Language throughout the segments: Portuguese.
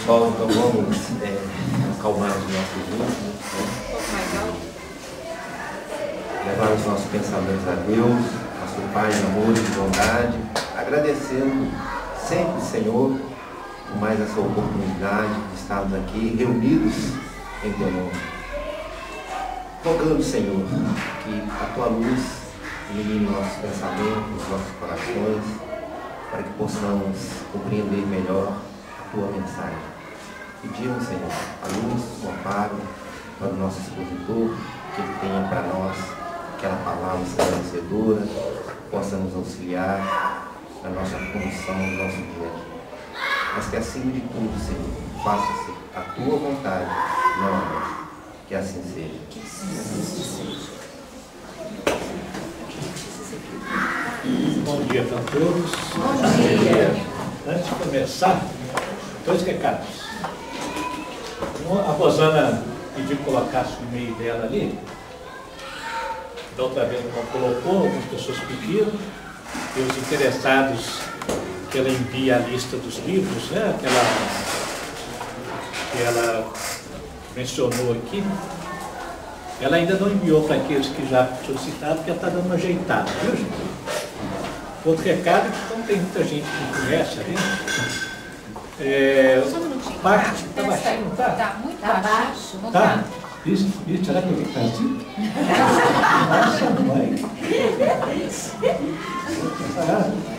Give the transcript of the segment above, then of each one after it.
Pessoal, então vamos acalmar os nossos ritmos, levar os nossos pensamentos a Deus, nosso Pai em amor e bondade, agradecendo sempre, Senhor, por mais essa oportunidade de estarmos aqui reunidos em Teu nome. Rogando, Senhor, que a Tua luz ilumine nossos pensamentos, nossos corações, para que possamos compreender melhor a Tua mensagem. Pedimos, Senhor, a luz, o amparo para o nosso expositor, que Ele tenha para nós aquela palavra esclarecedora, possa nos auxiliar na nossa condução do nosso dia. Mas que acima de tudo, Senhor, faça-se a Tua vontade, não a nossa. Que assim seja. Bom dia para todos. Bom dia. Antes de começar, 2 recados. A Rosana pediu que colocasse o e-mail dela ali. Da outra vez não colocou, algumas pessoas pediram. E os interessados que ela envia a lista dos livros, né, que ela mencionou aqui. Ela ainda não enviou para aqueles que já solicitaram, porque ela está dando uma ajeitada, viu, gente? Outro recado, então tem muita gente que não conhece ali. Parte, está baixinho, não está? Está muito baixo. Não tá? Isso, será que eu vi que está assim? Nossa, mãe.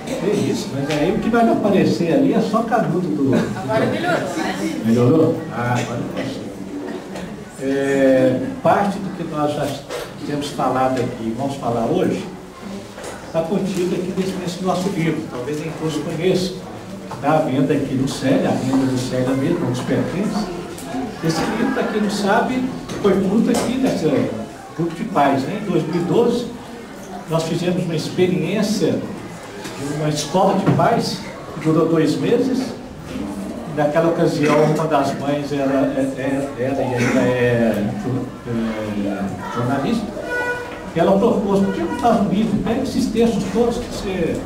É isso, mas aí o que vai aparecer ali é só canudo do... Agora melhorou, né? Melhorou? Ah, agora passou. Parte do que nós já temos falado aqui, vamos falar hoje, está contido aqui nesse nosso livro. Talvez nem todos conheçam. Está à venda aqui no Célia, a venda do Célia mesmo, não nos pertence. Esse livro, para quem não sabe, foi fruto aqui desse grupo de pais. Né? Em 2012, nós fizemos uma experiência de uma escola de pais, que durou 2 meses. Naquela ocasião, uma das mães era e ainda é jornalista. E ela propôs, por que não faz um livro? Pega esses textos todos que você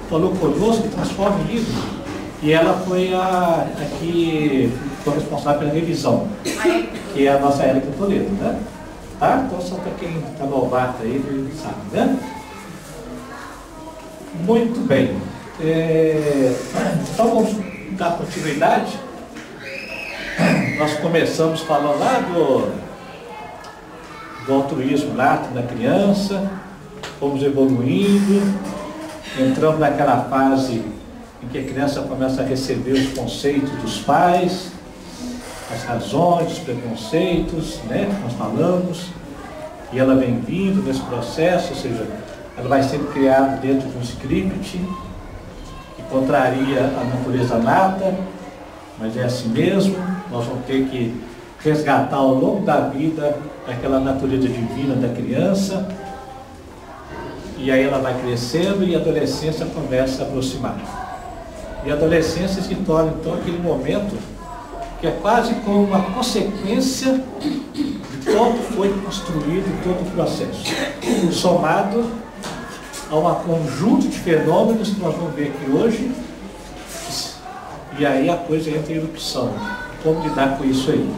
falou conosco e transforma em livro. E ela foi a que foi responsável pela revisão, que é a nossa Érica Toledo, né? Tá? Então, só para quem está novato aí, ele sabe, né? Muito bem. Então, vamos dar continuidade. Nós começamos falando lá do altruísmo nato na criança, fomos evoluindo, entramos naquela fase em que a criança começa a receber os conceitos dos pais, as razões, os preconceitos, né, que nós falamos, e ela vem vindo nesse processo, ou seja, ela vai sendo criada dentro de um script que contraria a natureza nata, mas é assim mesmo. Nós vamos ter que resgatar ao longo da vida aquela natureza divina da criança, e aí ela vai crescendo e a adolescência começa a aproximar. E a adolescência se torna então aquele momento que é quase como uma consequência de como foi construído todo o processo, somado a um conjunto de fenômenos que nós vamos ver aqui hoje, e aí a coisa entra em erupção. Como lidar com isso aí?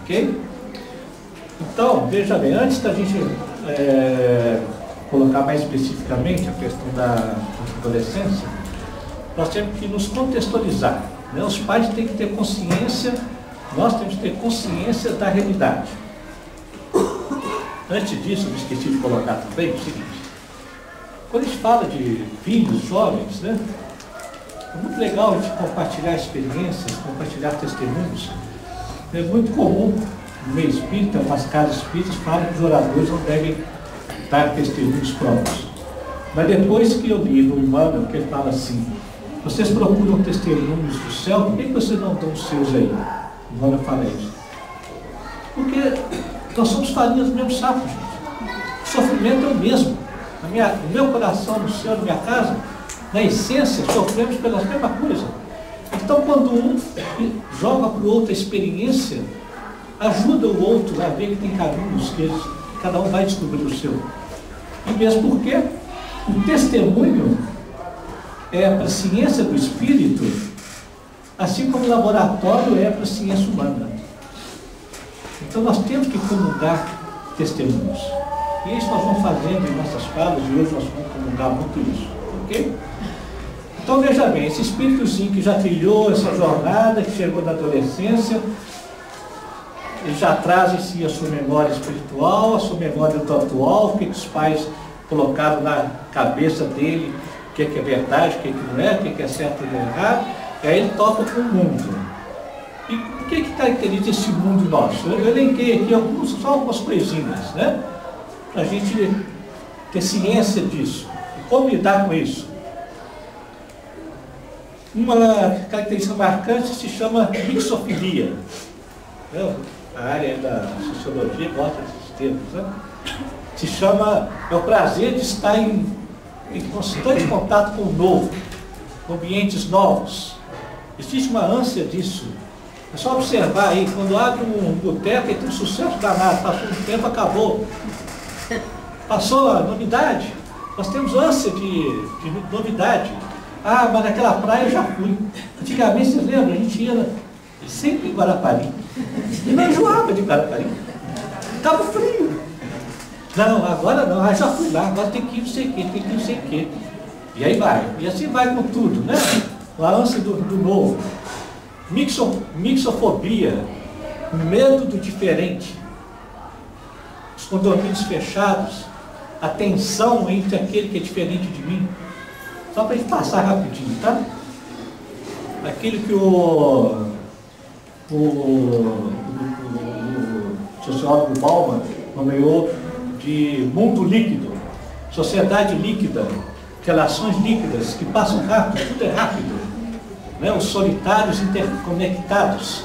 Ok? Então, veja bem, antes da gente colocar mais especificamente a questão da adolescência, nós temos que nos contextualizar. Né? Os pais têm que ter consciência, nós temos que ter consciência da realidade. Antes disso, eu esqueci de colocar também o seguinte: quando a gente fala de filhos, jovens, né? É muito legal a gente compartilhar experiências, compartilhar testemunhos. É muito comum no meio espírita, nas casas espíritas, falam que os oradores não devem dar testemunhos próprios. Mas depois que eu li no Emmanuel, que ele fala assim: vocês procuram testemunhos do céu, por que vocês não dão os seus aí? O Emmanuel fala isso. Porque nós somos farinhas do mesmo saco, gente. O sofrimento é o mesmo. No meu coração, no seu, na minha casa, na essência, sofremos pelas mesmas coisas. Então, quando um joga para o outro a experiência, ajuda o outro a ver que tem caminhos, que cada um vai descobrir o seu. E mesmo porque o testemunho é a ciência do espírito assim como o laboratório é para a ciência humana. Então nós temos que comungar testemunhos. E isso nós vamos fazendo em nossas falas, e hoje nós vamos comungar muito isso, ok? Então veja bem, esse espíritozinho que já trilhou essa jornada, que chegou na adolescência, ele já traz em si a sua memória espiritual, a sua memória atual, o que os pais colocaram na cabeça dele, o que é verdade, o que não é, o que é certo e errado, e aí ele toca com o mundo. E o que caracteriza esse mundo nosso? Eu elenquei aqui só algumas coisinhas, né? Para a gente ter ciência disso. E como lidar com isso? Uma característica marcante se chama mixofilia. A área da sociologia gosta desses termos, né? Se chama, é o prazer de estar em constante contato com o novo, com ambientes novos. Existe uma ânsia disso. É só observar aí, quando abre um boteco e tem um sucesso danado, passou um tempo, acabou. Passou a novidade. Nós temos ânsia de novidade. Ah, mas naquela praia eu já fui. Antigamente, vocês lembram? A gente ia sempre em Guarapari. E não enjoava de Guarapari. Estava frio. Não, agora não. Ah, já fui lá. Agora tem que ir não sei o quê, tem que ir não sei o quê. E aí vai. E assim vai com tudo, né? A ânsia do novo. Mixofobia. O medo do diferente. Os condomínios fechados. A tensão entre aquele que é diferente de mim. Só para a gente passar rapidinho, tá? Aquilo que o sociólogo Bauman nomeou de mundo líquido, sociedade líquida, relações líquidas que passam rápido, tudo é rápido, né? Os solitários interconectados.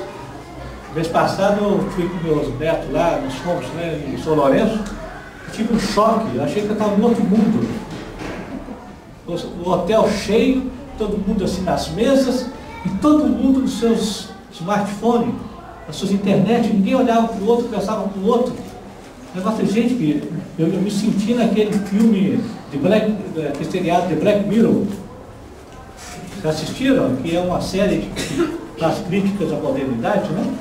Mês passado eu fui com meus netos lá, nós fomos, né, em São Lourenço, tive um choque, eu achei que eu estava em outro mundo. O hotel cheio, todo mundo assim nas mesas, e todo mundo nos seus smartphones, nas suas internet, ninguém olhava para o outro, conversava com o outro. Negócio de gente que eu me senti naquele filme de seriado de Black Mirror. Vocês assistiram? Que é uma série das críticas à modernidade, né?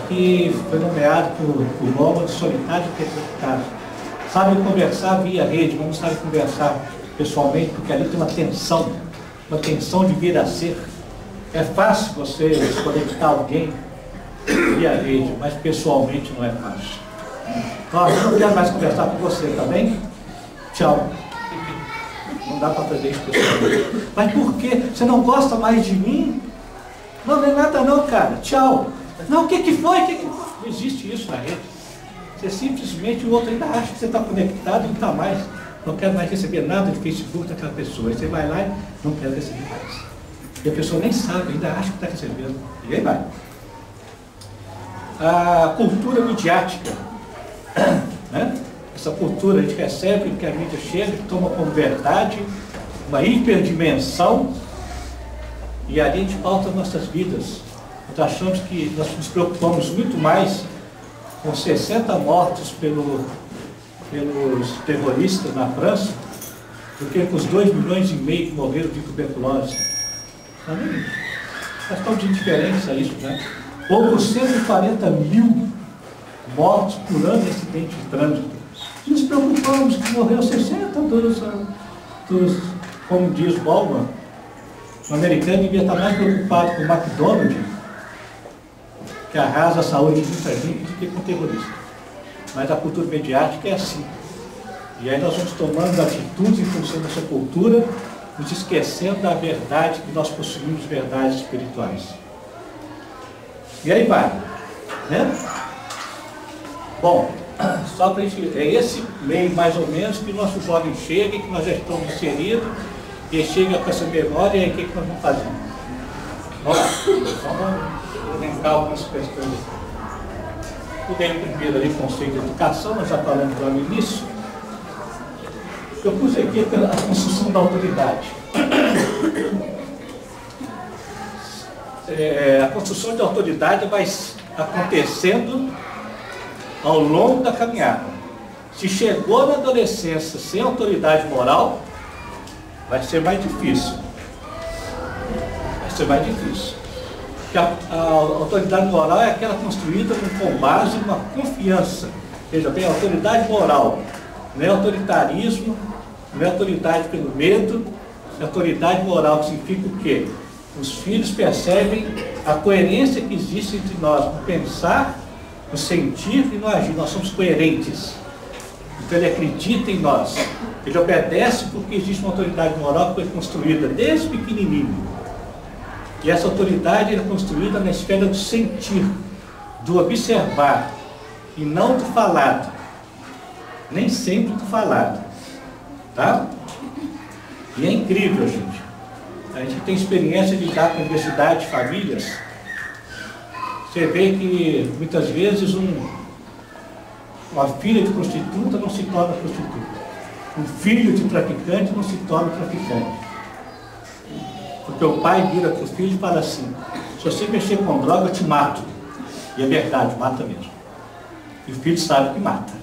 Que foi nomeado por Bauman de solitário interconectado. Sabe conversar via rede, não sabe conversar pessoalmente, porque ali tem uma tensão de vir a ser. É fácil você desconectar alguém via rede, mas pessoalmente não é fácil. Então, eu não quero mais conversar com você, tá bem? Tchau. Não dá para fazer isso pessoalmente. Mas por quê? Você não gosta mais de mim? Não, não é nada não, cara. Tchau. Não, o que foi? Não existe isso na rede. Você simplesmente, o outro ainda acha que você está conectado e não está mais. Não quero mais receber nada de Facebook daquela pessoa. Aí você vai lá e não quero receber mais. E a pessoa nem sabe, ainda acha que está recebendo. E aí vai. A cultura midiática. Né? Essa cultura a gente recebe, que a mídia chega, toma como verdade, uma hiperdimensão, e ali a gente pauta nossas vidas. Nós achamos que nós nos preocupamos muito mais com 60 mortos pelos terroristas na França, do que com os 2,5 milhões que morreram de tuberculose. Faz tão de indiferença isso, né? Ou por 140 mil mortos por ano em acidente de trânsito. Nos preocupamos que morreu 60 dos, como diz Bauman, o americano devia estar mais preocupado com o McDonald's, que arrasa a saúde de muita gente, do que com o terrorista. Mas a cultura mediática é assim. E aí nós vamos tomando atitudes em função dessa cultura, nos esquecendo da verdade que nós possuímos, verdades espirituais. E aí vai, né? Bom, só para a gente, é esse meio mais ou menos que o nosso jovem chega, que nós já estamos inseridos, e ele chega com essa memória, e aí o que nós vamos fazer? Vamos lembrar algumas questões. Eu dei primeiro ali o conceito de educação, nós já falamos lá no início. Eu pus aqui a construção da autoridade. A construção de autoridade vai acontecendo ao longo da caminhada. Se chegou na adolescência sem autoridade moral, vai ser mais difícil. Isso é mais difícil. Porque a autoridade moral é aquela construída com base numa confiança. Veja bem, a autoridade moral não é autoritarismo, não é autoridade pelo medo, é autoridade moral que significa o quê? Os filhos percebem a coerência que existe entre nós no pensar, no sentir e no agir. Nós somos coerentes. Então ele acredita em nós. Ele obedece porque existe uma autoridade moral que foi construída desde pequenininho. E essa autoridade é construída na esfera do sentir, do observar, e não do falado. Nem sempre do falado. Tá? E é incrível, gente. A gente tem experiência de lidar com diversidade de famílias. Você vê que muitas vezes uma filha de prostituta não se torna prostituta. Um filho de traficante não se torna traficante. Porque o pai vira para o filho e fala assim: se você mexer com droga, eu te mato. E é verdade, mata mesmo. E o filho sabe que mata.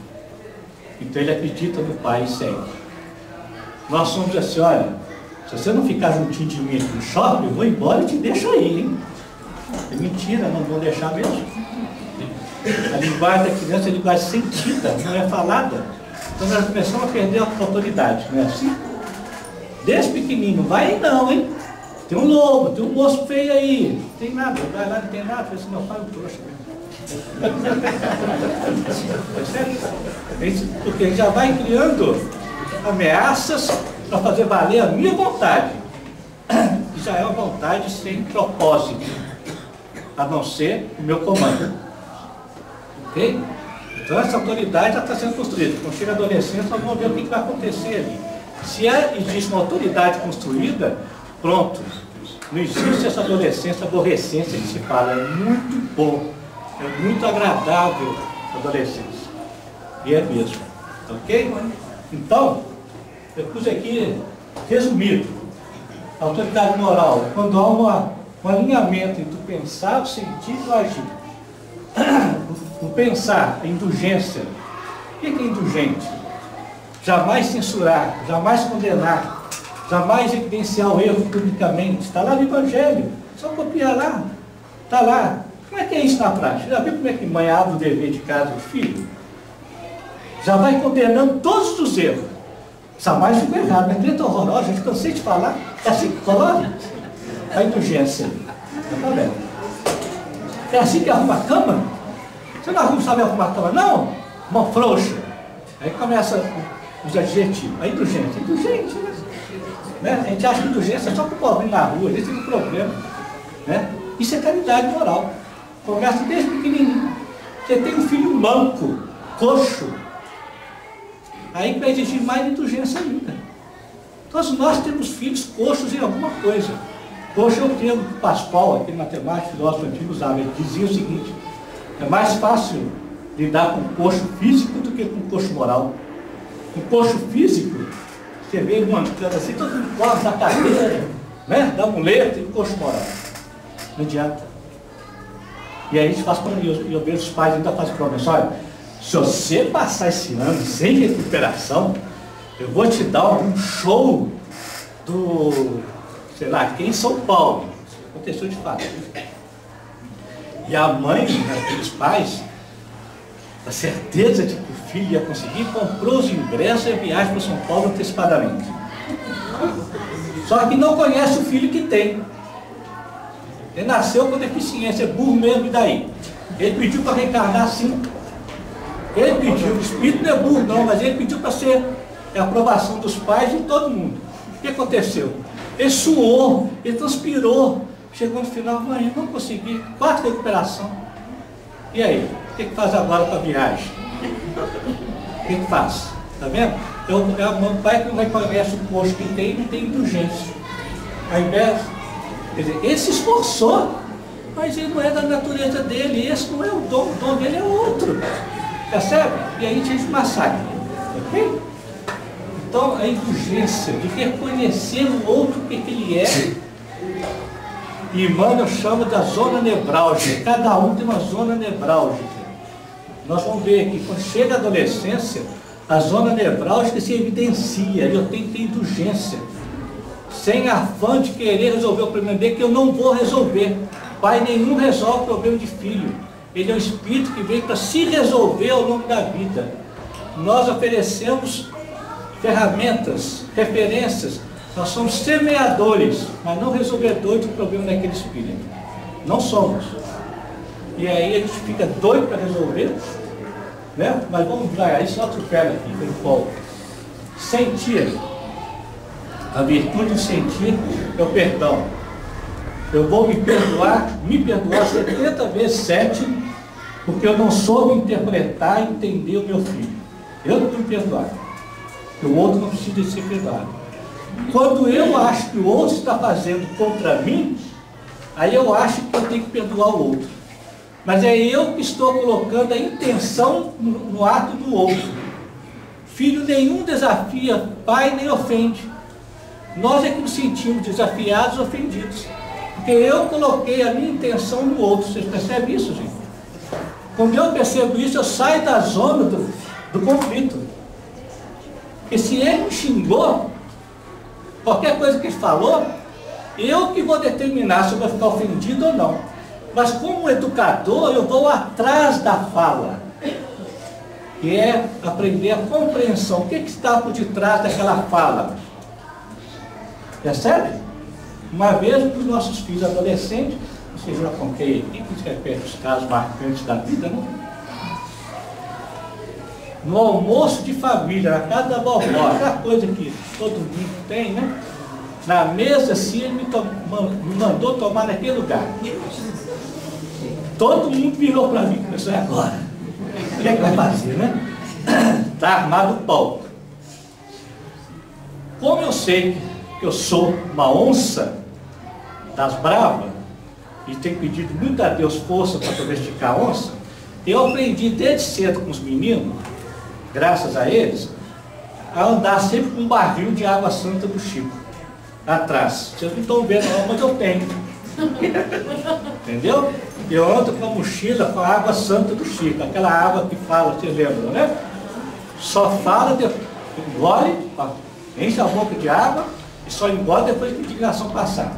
Então ele acredita no pai e segue. Nós somos assim: olha, se você não ficar juntinho de mim aqui no shopping, eu vou embora e te deixo aí, hein? É mentira, não vou deixar mesmo. A linguagem da criança é linguagem sentida, não é falada. Então nós começamos a perder a autoridade, não é assim? Desde pequenino, vai aí não, hein? Tem um lobo, tem um moço feio aí. Não tem nada, vai lá, não tem nada. Fala assim: meu pai é um trouxa mesmo. Porque ele já vai criando ameaças para fazer valer a minha vontade. Que já é uma vontade sem propósito, a não ser o meu comando. Ok? Então essa autoridade já está sendo construída. Quando chega a adolescência, nós vamos ver o que vai acontecer ali. Se existe uma autoridade construída, pronto. Não existe essa adolescência, aborrecência que se fala. É muito bom, é muito agradável a adolescência. E é mesmo. Ok? Então, eu pus aqui, resumido, a autoridade moral, quando há um alinhamento entre o pensar, o sentir e o agir. O pensar, a indulgência. O que é indulgente? Jamais censurar, jamais condenar, jamais evidenciar o erro publicamente. Está lá no Evangelho, só copiar lá. Está lá. Como é que é isso na prática? Já viu como é que mãe abre o dever de casa do filho? Já vai condenando todos os erros. Jamais ficou errado, mas treta horrorosa, eu cansei de falar. É assim que coloca? A indulgência. Está vendo? É assim que arruma a cama? Você não sabe arrumar a cama, não? Uma frouxa. Aí começa os adjetivos. A indulgência. Indulgente, né? A gente acha que indulgência é só para o pobre na rua, esse é o problema. Né? Isso é caridade moral. Começa desde pequenininho. Você tem um filho manco, coxo. Aí vai exigir mais indulgência ainda. Todos nós temos filhos coxos em alguma coisa. Coxo é o termo que Pascoal, aquele matemático, filósofo antigo, usava. Ele dizia o seguinte: é mais fácil lidar com coxo físico do que com coxo moral. Com coxo físico, você vê ele mancando assim, todo mundo corre da cadeira, né? Da muleta, e o coxo moral. Não adianta. E aí a gente faz, eu vejo os pais ainda fazem promessa: olha, se você passar esse ano sem recuperação, eu vou te dar um show do, sei lá, aqui em São Paulo. Aconteceu de fato. E a mãe, aqueles pais, a certeza de que o filho ia conseguir, comprou os ingressos e a viagem para São Paulo antecipadamente. Só que não conhece o filho que tem. Ele nasceu com deficiência, é burro mesmo, e daí? Ele pediu para reencarnar assim. Ele pediu, o espírito não é burro não, mas ele pediu para ser a aprovação dos pais e de todo mundo. O que aconteceu? Ele suou, ele transpirou. Chegou no final, mãe, eu não consegui, 4 recuperação. E aí? O que faz agora para a viagem? O que faz? Está vendo? É o pai que não reconhece o posto que tem, não tem indulgência. Ao invés, quer dizer, ele se esforçou, mas ele não é da natureza dele, esse não é o dom dele é outro. Percebe? E aí a gente massacra. Ok? Então a indulgência de reconhecer o outro o que ele é. E Emmanuel chama da zona nevrálgica. Cada um tem uma zona nevrálgica. Nós vamos ver que quando chega a adolescência, a zona nevrálgica se evidencia. E eu tenho que ter indulgência. sem afã de querer resolver o problema dele, que eu não vou resolver. Pai nenhum resolve o problema de filho. Ele é um espírito que vem para se resolver ao longo da vida. Nós oferecemos ferramentas, referências. Nós somos semeadores, mas não resolvedores do problema daquele espírito. Não somos. E aí a gente fica doido para resolver, né? Mas vamos devagar, isso outro pega aqui, pelo foco. Sentir. A virtude de sentir é o perdão. Eu vou me perdoar 70 vezes 7, porque eu não soube interpretar e entender o meu filho. Eu não vou me perdoar. O outro não precisa ser perdoado. Quando eu acho que o outro está fazendo contra mim, aí eu acho que eu tenho que perdoar o outro. Mas é eu que estou colocando a intenção no ato do outro. Filho nenhum desafia pai nem ofende. Nós é que nos sentimos desafiados, ofendidos. Porque eu coloquei a minha intenção no outro. Vocês percebem isso, gente? Quando eu percebo isso, eu saio da zona do conflito. Porque se ele me xingou, qualquer coisa que ele falou, eu que vou determinar se eu vou ficar ofendido ou não. Mas como educador, eu vou atrás da fala, que é aprender a compreensão. O que está por detrás daquela fala? Percebe? Uma vez para os nossos filhos adolescentes, vocês já contei aqui, que se repete os casos marcantes da vida, né? No almoço de família, na casa da vovó, aquela coisa que todo mundo tem, né? Na mesa, assim, ele me mandou tomar naquele lugar. Todo mundo virou para mim, começou agora. O que é que vai fazer, né? Está armado o pau. Como eu sei que eu sou uma onça das bravas, e tenho pedido muito a Deus força para domesticar a onça, eu aprendi desde cedo com os meninos, graças a eles, a andar sempre com um barril de água santa do Chico atrás. Vocês não estão vendo não, mas eu tenho. Entendeu? Eu ando com a mochila com a água santa do Chico, aquela água que fala, vocês lembram, né? Só fala, engole, enche a boca de água e só engole depois que a indignação passar.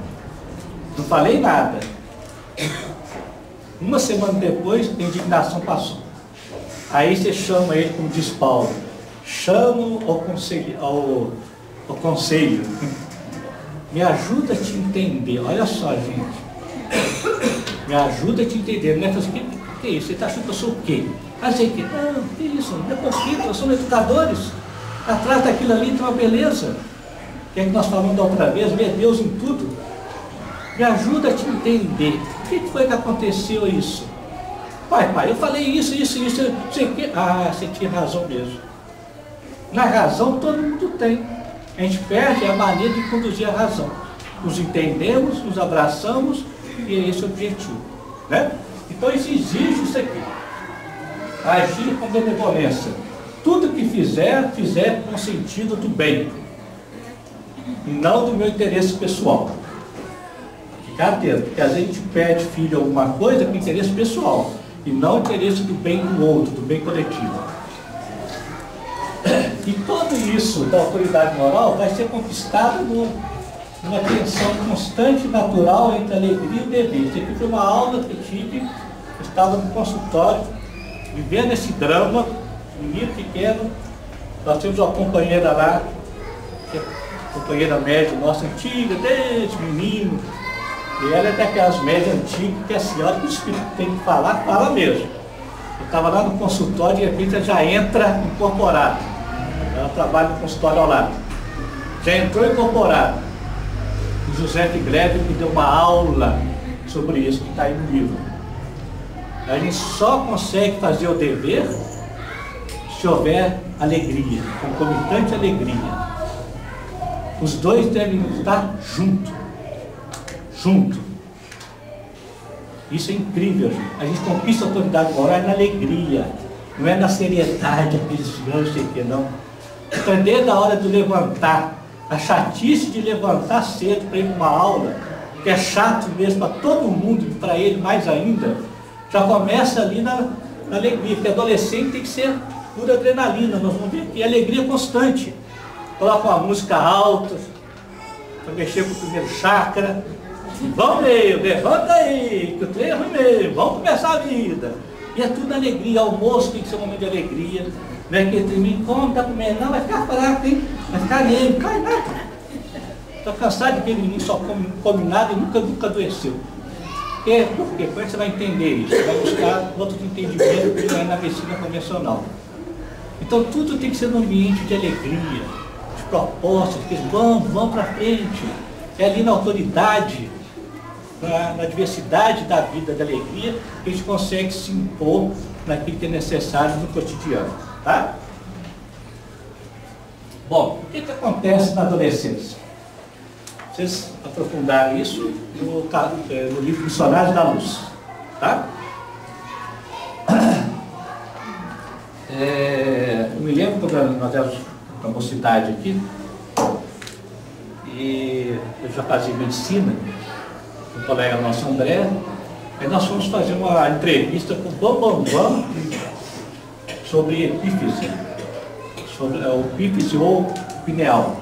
Não falei nada. Uma semana depois, a indignação passou. Aí você chama ele, como diz Paulo, chama ao conselho. Me ajuda a te entender. Olha só, gente. Me ajuda a te entender. Não é fazer, que é isso? Você está achando que eu sou o quê? Ah, sei que. Não, que isso? Não é conflito, nós somos educadores. Atrás daquilo ali tem uma beleza. Que é que nós falamos da outra vez, ver Deus em tudo. Me ajuda a te entender. O que foi que aconteceu isso? Pai, eu falei isso, sei que. Ah, você tinha razão mesmo. Na razão todo mundo tem. A gente perde a maneira de conduzir a razão. Nos entendemos, nos abraçamos e é esse o objetivo. Né? Então isso exige isso aqui. Agir com benevolência. Tudo que fizer com sentido do bem. E não do meu interesse pessoal. Ficar atento, porque às vezes a gente pede filho alguma coisa com interesse pessoal. E não interesse do bem do outro, do bem coletivo. E tudo isso da autoridade moral vai ser conquistado numa tensão constante e natural entre a alegria e o dever. Isso aqui foi uma aula que eu tive, eu estava no consultório, vivendo esse drama, menino pequeno. Nós temos uma companheira lá, que é companheira média nossa, antiga, desde menino. E ela é daquelas médias antigas que a senhora que o espírito tem que falar, fala mesmo. Eu estava lá no consultório e de repente ela já entra incorporada. Ela trabalha no consultório ao lado. Já entrou incorporada. O José Figredo me deu uma aula sobre isso que está aí no livro. A gente só consegue fazer o dever se houver alegria, concomitante alegria. Os dois devem estar juntos. Isso é incrível, gente. A gente conquista a autoridade moral na alegria, não é na seriedade, aqueles não sei o que não. Então, desde a hora do levantar, a chatice de levantar cedo para ir para uma aula, que é chato mesmo para todo mundo e para ele mais ainda, já começa ali na alegria, porque adolescente tem que ser pura adrenalina, nós vamos ver que é alegria constante. Coloca uma música alta, para mexer com o primeiro chakra. Vamos meio, levanta aí, que o trem é ruim mesmo, vamos começar a vida. E é tudo alegria, almoço tem que ser um momento de alegria. Não é que trem, como tá comendo? Não, vai ficar fraco, hein? Vai ficar negro, cai nada. Estou cansado de que ele só come nada e nunca adoeceu. Por quê? Como é que você vai entender isso? Você vai buscar outro entendimento que não é na medicina convencional. Então tudo tem que ser num ambiente de alegria, de propósito, que vamos para frente. É ali na autoridade, na diversidade da vida, da alegria, que a gente consegue se impor naquilo que é necessário no cotidiano. Tá? Bom, o que acontece na adolescência? Vocês aprofundaram isso no livro Missionários da Luz. Tá? Eu me lembro quando nós éramos na mocidade aqui, e eu já fazia medicina, com o colega nosso André, aí nós fomos fazer uma entrevista com o Bambam sobre epífise, sobre o epífise ou pineal.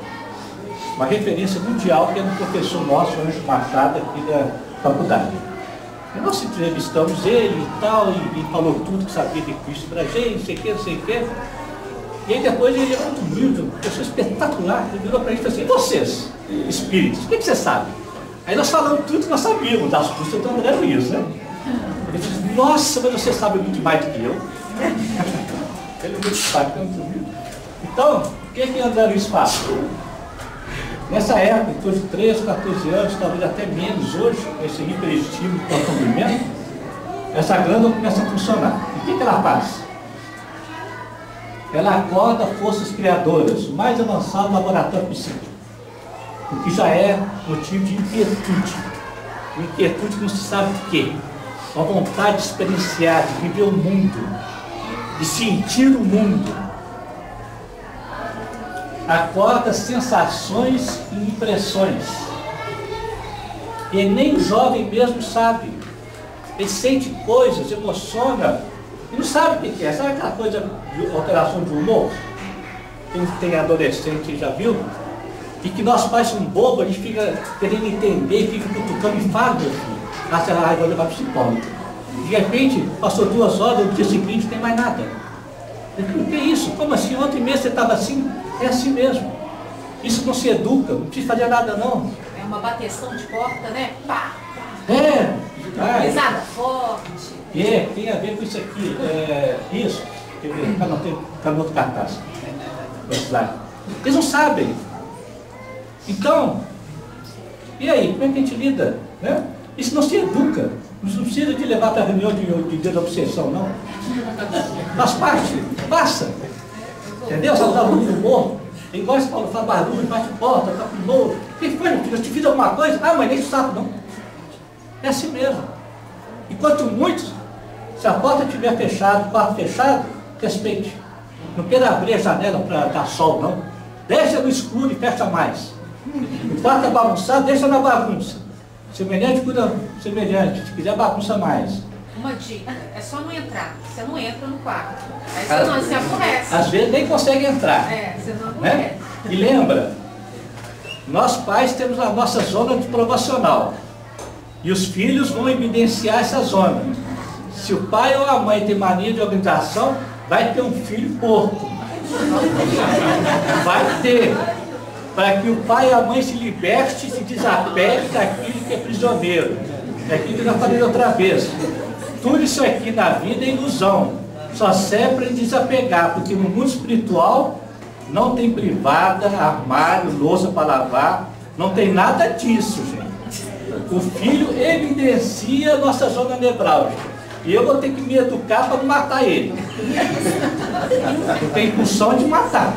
Uma referência mundial que é do professor nosso, Anjo Machado, aqui da faculdade. E nós entrevistamos ele e tal, e falou tudo que sabia de Cristo pra gente, não sei o que. E aí depois ele é muito humilde, uma pessoa espetacular, ele virou pra gente e falou assim: e vocês, espíritos, o que vocês sabem? Aí nós falamos tudo que nós sabíamos, das custas do André Luiz, né? Ele disse: nossa, mas você sabe muito mais do que eu. Ele é muito sábio, muito humilde. Então, o que o André Luiz faz? Nessa época, em torno de 13, 14 anos, talvez até menos hoje, esse hiperestímulo de aprofundamento, essa glândula começa a funcionar. E o que ela faz? Ela acorda forças criadoras, o mais avançado laboratório possível. O que já é motivo de inquietude. Uma inquietude que não se sabe de quê. Uma vontade de experienciar, de viver o mundo, de sentir o mundo. Acorda sensações e impressões. E nem o jovem mesmo sabe. Ele sente coisas, emociona, e não sabe o que é. Sabe aquela coisa de alteração de humor? Quem tem adolescente já viu? E que nós pais são bobos, a gente fica querendo entender, fica cutucando e fala, meu filho. Ah, sei lá, vou levar para o psicólogo. De repente, passou 2 horas, no dia seguinte não tem mais nada. O que é isso? Como assim? Ontem mesmo você estava assim? É assim mesmo. Isso não se educa, não precisa fazer nada não. É uma bateção de porta, né? Pá! Risada forte. Tem a ver com isso aqui. Isso. Quer ver? Está no outro cartaz. Eles não sabem. Então, e aí? Como é que a gente lida? Né? Isso não se educa. Não precisa de levar para a reunião de dia da obsessão, não. Faz parte. Passa. Entendeu? Você está muito humor. Igual esse Paulo faz barulho, bate porta, tá com novo. O que foi, meu filho? Eu te fiz alguma coisa? Ah, mas nem tu sabe, não. É assim mesmo. E quanto muito, se a porta estiver fechada, o quarto fechado, respeite. Não queira abrir a janela para dar sol, não. Deixa no escuro e fecha mais. O quarto é bagunçado, deixa na bagunça. Semelhante cura semelhante. Se quiser, bagunça mais. Uma dica, é só não entrar. Você não entra no quarto. Aí você não se aborrece. Às vezes nem consegue entrar. Você não aborrece. Né? E lembra, nós pais temos a nossa zona de provacional. E os filhos vão evidenciar essa zona. Se o pai ou a mãe tem mania de organização, vai ter um filho porco. Vai ter. Para que o pai e a mãe se liberte e se desapegue daquilo que é prisioneiro. É aquilo que eu já falei outra vez. Tudo isso aqui na vida é ilusão. Só serve para desapegar, porque no mundo espiritual não tem privada, armário, louça para lavar, não tem nada disso, gente. O filho evidencia a nossa zona nevrálgica. E eu vou ter que me educar para não matar ele. Eu tenho impulsão de matar.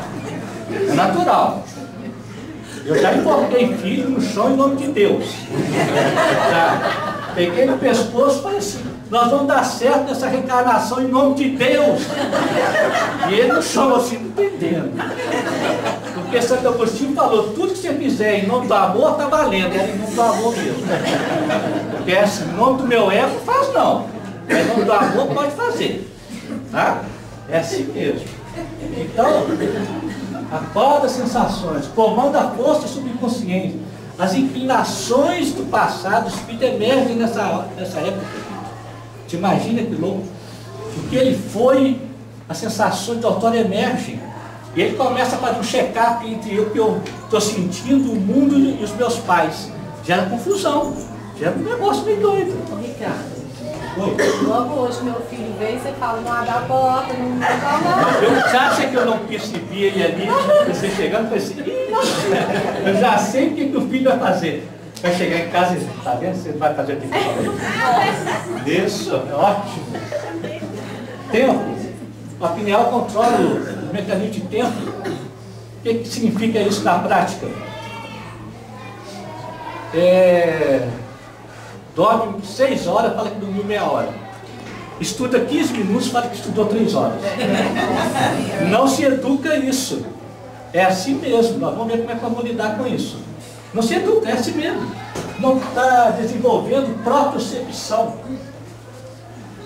É natural. Eu já enforquei filho no chão em nome de Deus. Já peguei no pescoço e falei assim: nós vamos dar certo nessa reencarnação em nome de Deus. E ele no chão assim, não entendendo. Porque Santo Agostinho falou: tudo que você fizer em nome do amor está valendo. Era em nome do amor mesmo. Porque assim, em nome do meu ego, não faz não. Mas em nome do amor pode fazer. Tá? É assim mesmo. Então, acorda as sensações, comanda a força subconsciente. as inclinações do passado, o espírito emerge nessa época. Te imagina que louco? O que ele foi, as sensações do autor emergem. E ele começa a fazer um check-up entre o que eu estou sentindo, o mundo e os meus pais. Gera confusão, gera um negócio meio doido. Ricardo, Oi. logo hoje meu filho veio e você fala, não abre a porta, não não. Eu já sei que eu não percebi ele ali, você chegando, eu falei assim, "Ih, eu já sei o que o filho vai fazer. Vai chegar em casa e tá vendo? Você vai fazer o que falou. Isso, é ótimo. Tempo. A pineal controla o mecanismo de tempo. O que significa isso na prática? Dorme 6 horas, fala que dormiu meia hora. Estuda 15 minutos, fala que estudou 3 horas. Não se educa isso. É assim mesmo. Nós vamos ver como é que vamos lidar com isso. Não se educa, é assim mesmo. Não está desenvolvendo propriocepção.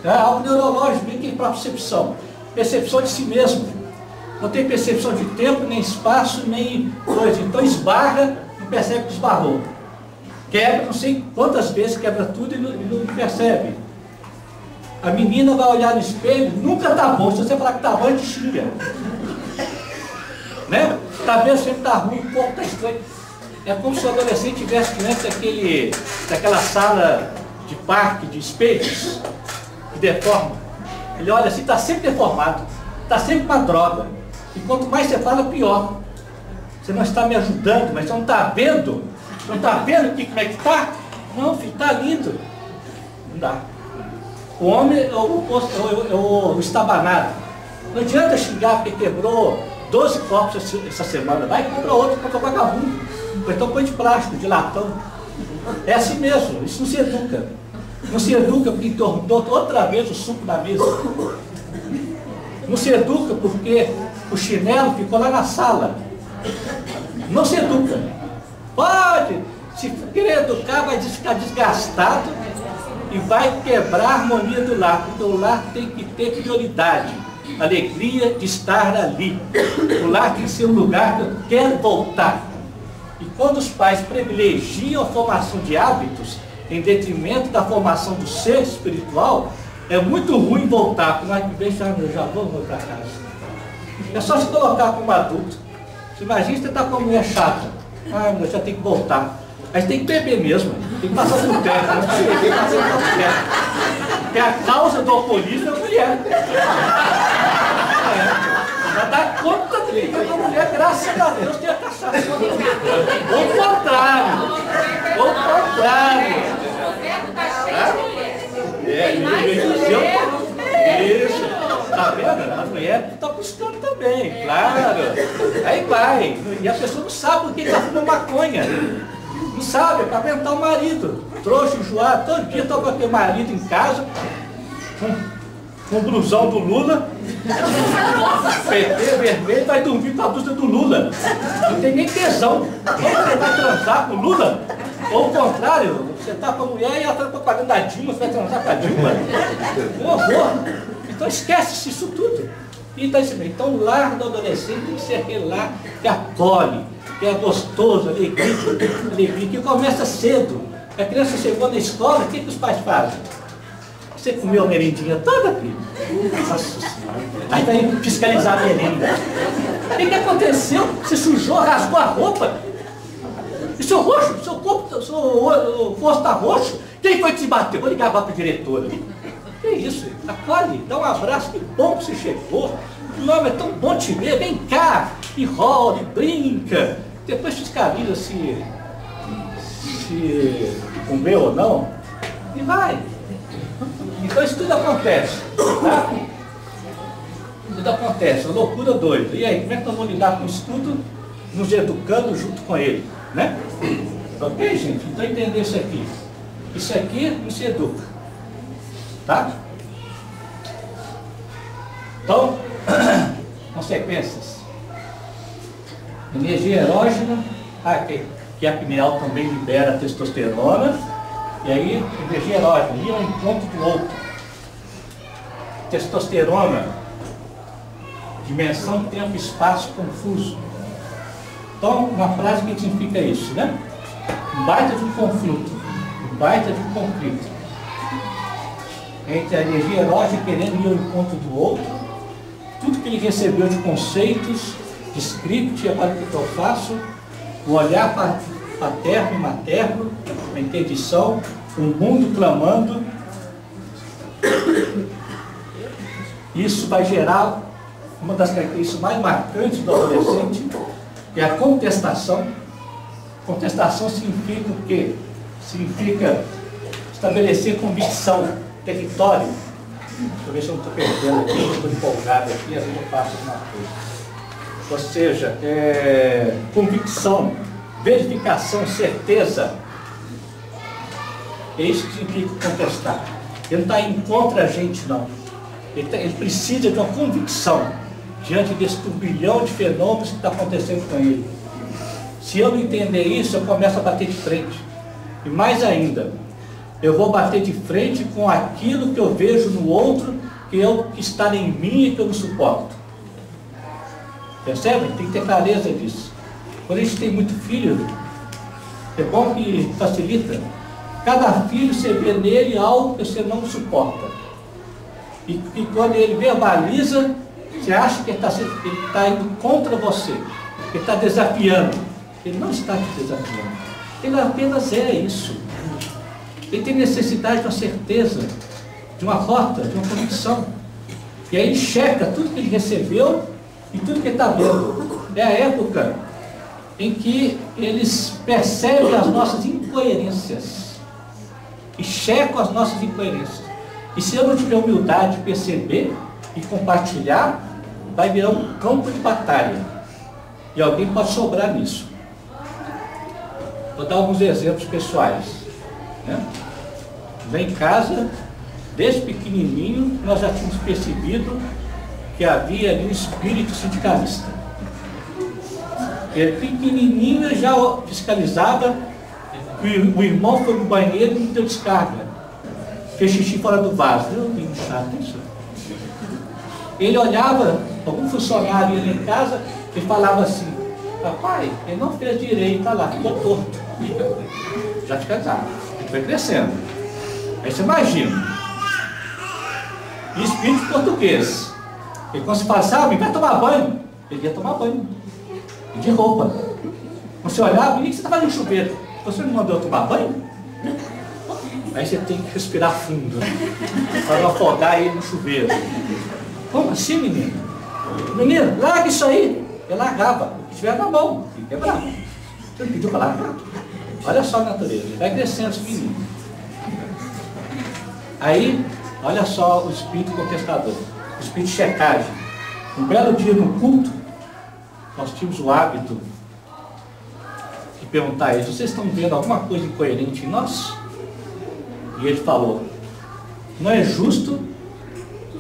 É algo neurológico, o que é propriocepção? Percepção de si mesmo. Não tem percepção de tempo, nem espaço, nem coisa. Então esbarra, não percebe que esbarrou. Quebra, não sei quantas vezes quebra tudo e não percebe. A menina vai olhar no espelho, nunca está bom. Se você falar que está bom, a gente xinga. Né? Tá vendo, sempre está ruim, o corpo está estranho. É como se o adolescente estivesse diante daquela sala de parque, de espelhos, que deforma. Ele olha assim, está sempre deformado, está sempre com a droga. E quanto mais você fala, pior. Você não está me ajudando, mas você não está vendo? Não está vendo aqui como é que está? Não, filho, está lindo. Não dá. O homem é o estabanado. Não adianta xingar porque quebrou 12 copos essa semana. Vai e compra outro, compra vagabundo. Ou então põe de plástico, de latão. É assim mesmo, isso não se educa. Não se educa porque tornou outra vez o suco na mesa. Não se educa porque o chinelo ficou lá na sala. Não se educa. Pode, se querer educar, vai ficar desgastado e vai quebrar a harmonia do lar. Porque o lar tem que ter prioridade. Alegria de estar ali. O lar tem que ser um lugar que eu quero voltar. E quando os pais privilegiam a formação de hábitos em detrimento da formação do ser espiritual, é muito ruim voltar, porque nós deixamos, eu já vou para casa. É só se colocar como adulto. Você imagina você está com uma mulher chata. Ah, eu já tenho que voltar. Aí você tem que beber mesmo, tem que passar por terra, não tem que passar por terra. Porque a causa do alcoolismo é a mulher. Já dá conta de que a mulher, graças a Deus, tem a cachaça. Ou contrário. Ou contrário. Isso. Tá vendo? A mulher está buscando também, claro. Aí vai. E a pessoa não sabe o que está fumando maconha. Não sabe, é para aguentar o marido. Trouxa, enjoado, todo dia está com aquele marido em casa, com o blusão do Lula, PT vermelho, vai dormir com a blusa do Lula. Não tem nem tesão. Como você vai transar com o Lula? Ou o contrário, você está com a mulher e ela está propagando a Dilma, você vai transar com a Dilma. Um horror. Então esquece isso tudo. Então o lar do adolescente tem que ser aquele lar que acolhe, que é gostoso, alegria, que começa cedo. A criança chegou na escola, o que os pais fazem? Você comeu a merendinha toda, filho? Nossa Senhora. Aí vai fiscalizar a merenda. O que aconteceu? Você sujou, rasgou a roupa. E seu roxo, seu corpo, o rosto está roxo. Quem foi que te bateu? Vou ligar para a diretora. Que isso? Acolhe, dá um abraço, que bom que você chegou. Não, é tão bom te ver, vem cá. E rola, e brinca. Depois fiscaliza se comeu ou não. E vai. Então isso tudo acontece. Tá? Tudo acontece, uma loucura doida. E aí, como é que nós vamos lidar com isso tudo? Nos educando junto com ele. Né? Ok, gente? Então entender isso aqui. Isso aqui não se educa. Tá? Então, consequências. Energia erógena, que a pineal também libera testosterona. E aí, energia erógena, ir ao encontro do outro. Testosterona, dimensão, tempo, espaço confuso. Então, uma frase, o que significa isso, né? um baita de um conflito, entre a energia erótica querendo ir ao encontro do outro, tudo que ele recebeu de conceitos, de script, agora o que eu faço, o olhar paterno e materno, a interdição, o mundo clamando. Isso vai gerar uma das características mais marcantes do adolescente, que é a contestação. Contestação significa o quê? Significa estabelecer convicção, território. Deixa eu ver se eu não estou perdendo aqui, eu estou empolgado aqui, às vezes eu faço alguma coisa. Ou seja, convicção, verificação, certeza. É isso que significa contestar. Ele não está indo contra a gente, não. Ele precisa de uma convicção diante desse turbilhão de fenômenos que está acontecendo com ele. Se eu não entender isso, eu começo a bater de frente. E mais ainda, eu vou bater de frente com aquilo que eu vejo no outro, que está em mim e que eu não suporto. Percebe? Tem que ter clareza disso. Quando a gente tem muito filho, é bom que facilita. Cada filho você vê nele algo que você não suporta. E quando ele verbaliza, você acha que ele está indo contra você, ele está desafiando. Ele não está te desafiando. Ele apenas é isso. Ele tem necessidade de uma certeza, de uma rota, de uma convicção. E aí ele checa tudo que ele recebeu e tudo que ele está vendo. É a época em que eles percebem as nossas incoerências e checam as nossas incoerências. E se eu não tiver humildade de perceber e compartilhar, vai virar um campo de batalha. E alguém pode sobrar nisso. Vou dar alguns exemplos pessoais. Né? Vem em casa, desde pequenininho, nós já tínhamos percebido que havia ali um espírito sindicalista. Ele pequenininho já fiscalizava que o irmão foi no banheiro e não deu descarga. Fez xixi fora do vaso. Eu tenho chato isso. Ele olhava, algum funcionário ia em casa e falava assim: papai, ele não fez direito, tá lá, ficou torto. Já fiscalizava. Ele foi crescendo. Aí você imagina. E espírito português. Ele quando se passava, vai tomar banho. Ele ia tomar banho. De roupa. Você olhava, e você estava no chuveiro. Você não mandou eu tomar banho? Aí você tem que respirar fundo, para não afogar ele no chuveiro. Como assim, menino? Menino, larga isso aí. Ele largava, o que estiver na mão, e quebrava. Você não pediu para largar? Olha só a natureza, ele vai crescendo esse menino. Aí, olha só o espírito contestador, o espírito de checagem. Um belo dia no culto, nós tínhamos o hábito de perguntar a eles: vocês estão vendo alguma coisa incoerente em nós? E ele falou: não é justo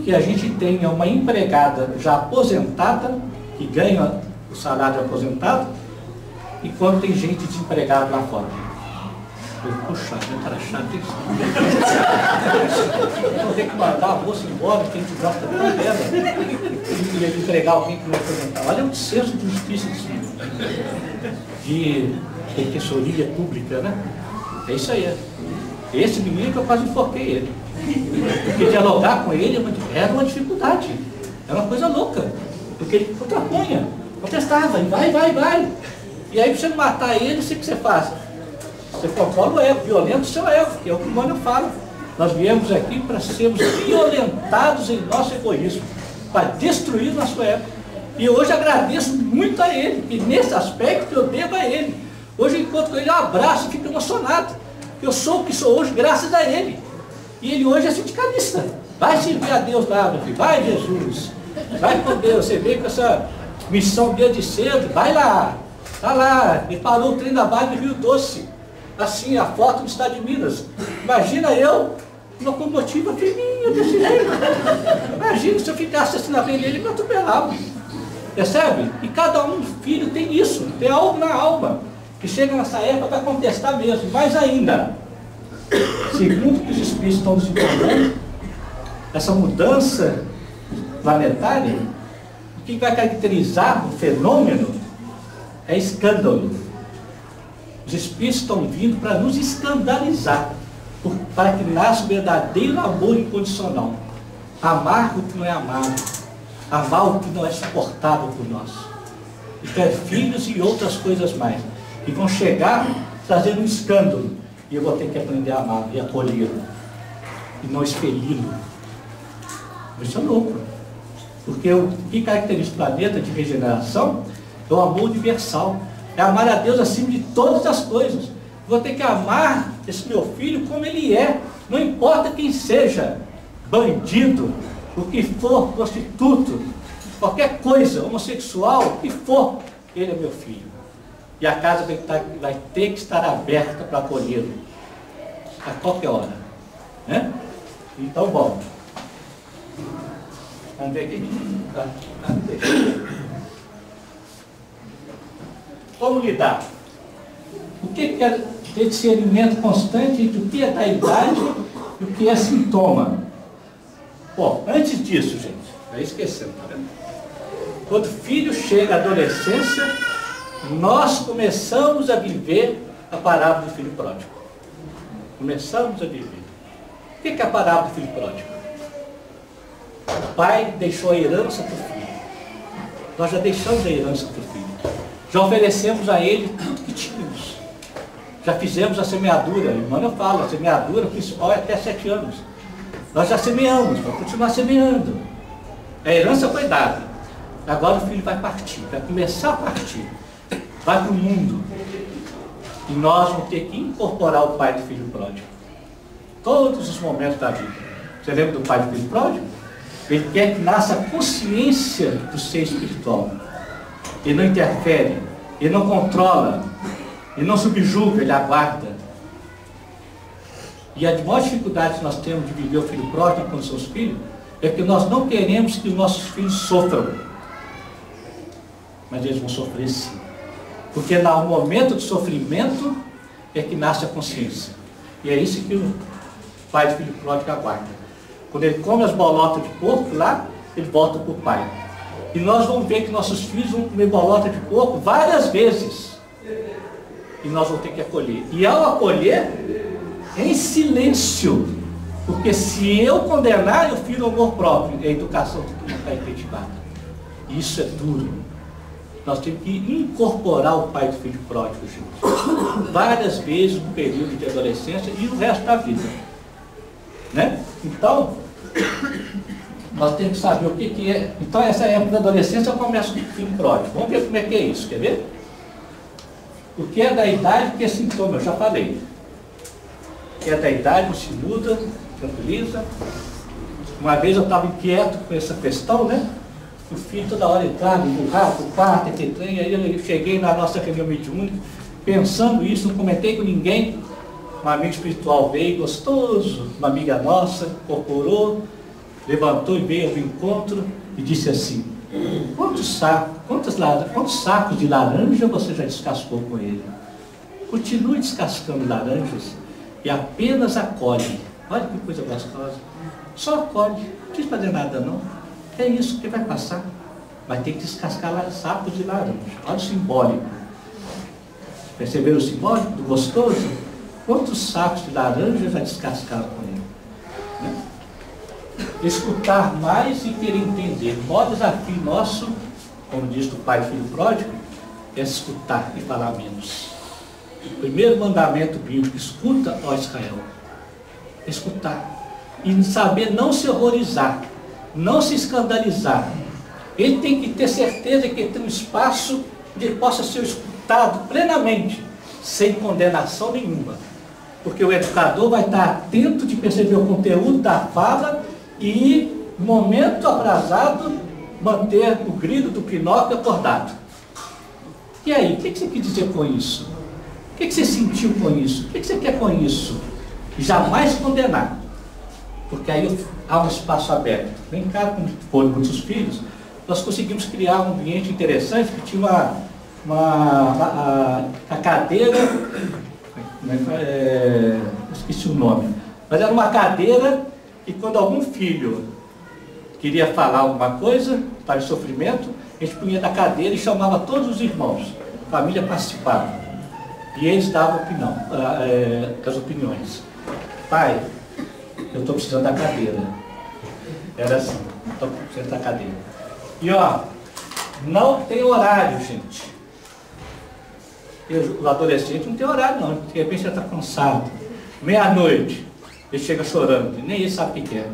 que a gente tenha uma empregada já aposentada, que ganha o salário de aposentado, enquanto tem gente desempregada lá fora. Eu falei: puxa, cara chato isso. Vou ter que mandar a moça embora, tem que gosta tanto dela, e empregar alguém que não é aposentado. Olha o senso de justiça disso, de defensoria pública, né? É isso aí. Esse menino que eu quase enforquei ele. Porque dialogar com ele era uma dificuldade. Era uma coisa louca. Porque ele contrapunha, protestava, e vai. E aí, para você não matar ele, o que você faz? Você controla o ego, violenta o seu ego, que é o que o Emmanuel fala. Nós viemos aqui para sermos violentados em nosso egoísmo, para destruir nosso ego. E hoje agradeço muito a ele, e nesse aspecto eu devo a ele. Hoje eu encontro com ele, eu abraço e fico emocionado. Eu sou o que sou hoje graças a ele. E ele hoje é sindicalista. Vai servir a Deus lá, meu filho. Vai, Jesus. Vai com Deus. Você vê com essa missão desde cedo. Vai lá. Está lá. Ele parou o trem da Barra do Rio Doce. Assim, a foto do estado de Minas. Imagina eu, locomotiva fininha desse jeito. Imagina se eu ficasse assim na frente dele, me atropelava. Percebe? E cada um filho tem isso. Tem algo na alma. Que chega nessa época para contestar mesmo. Mais ainda, segundo que os espíritos estão nos informando, essa mudança planetária, o que vai caracterizar o fenômeno é escândalo. Os Espíritos estão vindo para nos escandalizar, para que nasça o verdadeiro amor incondicional. Amar o que não é amado, amar o que não é suportável por nós. E ter filhos e outras coisas mais. E vão chegar trazendo um escândalo. E eu vou ter que aprender a amar e acolhê-lo. E não expeli-lo. Isso é louco. Porque o que caracteriza o planeta de regeneração é o amor universal. É amar a Deus acima de todas as coisas. Vou ter que amar esse meu filho como ele é. Não importa quem seja. Bandido, o que for, prostituto, qualquer coisa, homossexual, o que for, ele é meu filho. E a casa vai ter que estar aberta para acolhê-lo. A qualquer hora. Né? Então, bom. Vamos ver aqui. Como lidar? O que é ter discernimento constante entre o que é da idade e o que é sintoma? Bom, antes disso, gente, vai esquecendo, tá vendo? Quando o filho chega à adolescência, nós começamos a viver a parábola do filho pródigo. Começamos a viver. O que é a parábola do filho pródigo? O pai deixou a herança para o filho. Nós já deixamos a herança para o filho. Já oferecemos a ele tudo que tínhamos. Já fizemos a semeadura. Irmã, fala, a semeadura principal é até 7 anos. Nós já semeamos, vamos continuar semeando. A herança foi dada. Agora o filho vai partir, vai começar a partir. Vai para o mundo. E nós vamos ter que incorporar o pai do filho pródigo. Todos os momentos da vida. Você lembra do pai do filho pródigo? Ele quer que nasça a consciência do ser espiritual. Ele não interfere, ele não controla, ele não subjuga, ele aguarda. E a maior dificuldade que nós temos de viver o filho pródigo com os seus filhos é que nós não queremos que os nossos filhos sofram. Mas eles vão sofrer sim. Porque no momento do sofrimento é que nasce a consciência. E é isso que o pai do filho pródigo aguarda. Quando ele come as bolotas de porco lá, ele volta para o pai. E nós vamos ver que nossos filhos vão comer bolota de porco várias vezes. E nós vamos ter que acolher. E ao acolher, em silêncio, porque se eu condenar, eu firo o amor próprio, e a educação tem que estar efetivada. Isso é duro. Nós temos que incorporar o pai do filho pródigo, gente. Várias vezes no período de adolescência e o resto da vida. Né? Então, nós temos que saber o que é. Então, essa época da adolescência eu começo com o filho pródigo. Vamos ver como é que é isso, quer ver? O que é da idade, o que é sintoma, eu já falei. Que é da idade, se muda, tranquiliza. Uma vez eu estava inquieto com essa questão, né? O filho toda hora entrava, empurrava para o quarto, etc. E aí eu cheguei na nossa reunião mediúnica, pensando isso, não comentei com ninguém. Um amigo espiritual veio, gostoso, uma amiga nossa, incorporou, levantou e veio ao encontro e disse assim: quantos sacos de laranja você já descascou com ele? Continue descascando laranjas e apenas acolhe. Olha que coisa gostosa. Só acolhe, não precisa fazer nada não. É isso que vai passar. Vai ter que descascar sacos de laranja. Olha o simbólico. Perceberam o simbólico do gostoso? Quantos sacos de laranja já descascaram com ele? Né? Escutar mais e querer entender. O maior desafio nosso, como diz o pai do filho pródigo, é escutar e falar menos. O primeiro mandamento bíblico: escuta, ó Israel. Escutar. E saber não se horrorizar, não se escandalizar. Ele tem que ter certeza que ele tem um espaço onde ele possa ser escutado plenamente, sem condenação nenhuma. Porque o educador vai estar atento de perceber o conteúdo da fala e, no momento atrasado, manter o grito do Pinóquio acordado. E aí, o que você quis dizer com isso? O que você sentiu com isso? O que você quer com isso? Jamais condenar. Porque aí há um espaço aberto. Vem cá, quando foram muitos filhos, nós conseguimos criar um ambiente interessante, que tinha a cadeira, esqueci o nome, mas era uma cadeira que quando algum filho queria falar alguma coisa, estava em sofrimento, a gente punha da cadeira e chamava todos os irmãos, a família participava. E eles davam as opiniões. Pai, eu estou precisando da cadeira. Era assim, estou precisando da cadeira. E ó, não tem horário, gente. O adolescente não tem horário não, de repente já está cansado. Meia-noite, ele chega chorando, nem ele sabe o que é.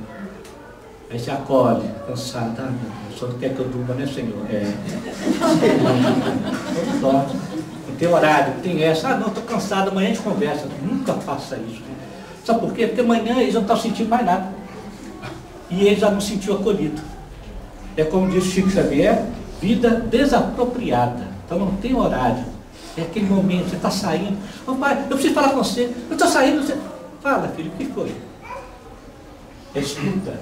Aí você acolhe, cansado, ah, meu Deus, o senhor não quer que eu durma, né, Senhor? Não dorme. Não tem horário, não tem essa, ah não, estou cansado, amanhã a gente conversa. Nunca faça isso. Sabe por quê? Porque amanhã eles não estão sentindo mais nada. E ele já não sentiu acolhido. É como diz Chico Xavier, vida desapropriada. Então não tem horário. É aquele momento, você está saindo. Ô pai, eu preciso falar com você. Eu estou saindo. Você... Fala, filho, o que foi? Escuta.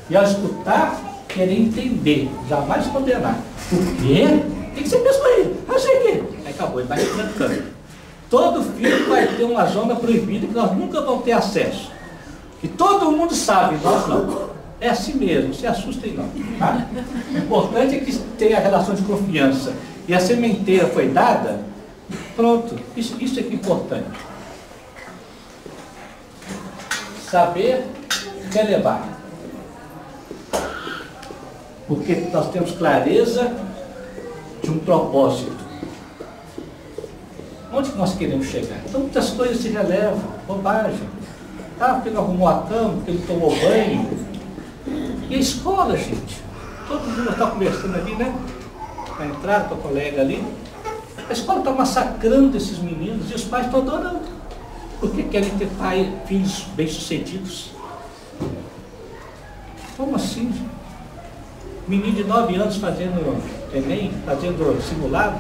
E ao escutar, querer entender, jamais condenar. Por quê? O que você pensa aí? Eu sei o quê. Aí acabou, ele vai trancando. Todo filho vai ter uma zona proibida que nós nunca vamos ter acesso. E todo mundo sabe, nós não. É assim mesmo, se assustem não. Tá? O importante é que tenha a relação de confiança. E a sementeira foi dada, pronto, isso é que é importante. Saber relevar. Porque nós temos clareza de um propósito. Onde que nós queremos chegar? Então muitas coisas se relevam, bobagem. Ah, porque não arrumou a cama, porque ele tomou banho. E a escola, gente? Todo mundo está conversando ali, né? Na entrada com a colega ali. A escola está massacrando esses meninos e os pais estão adorando. Porque querem ter filhos bem-sucedidos. Como assim, gente? Menino de 9 anos fazendo Enem, fazendo simulado.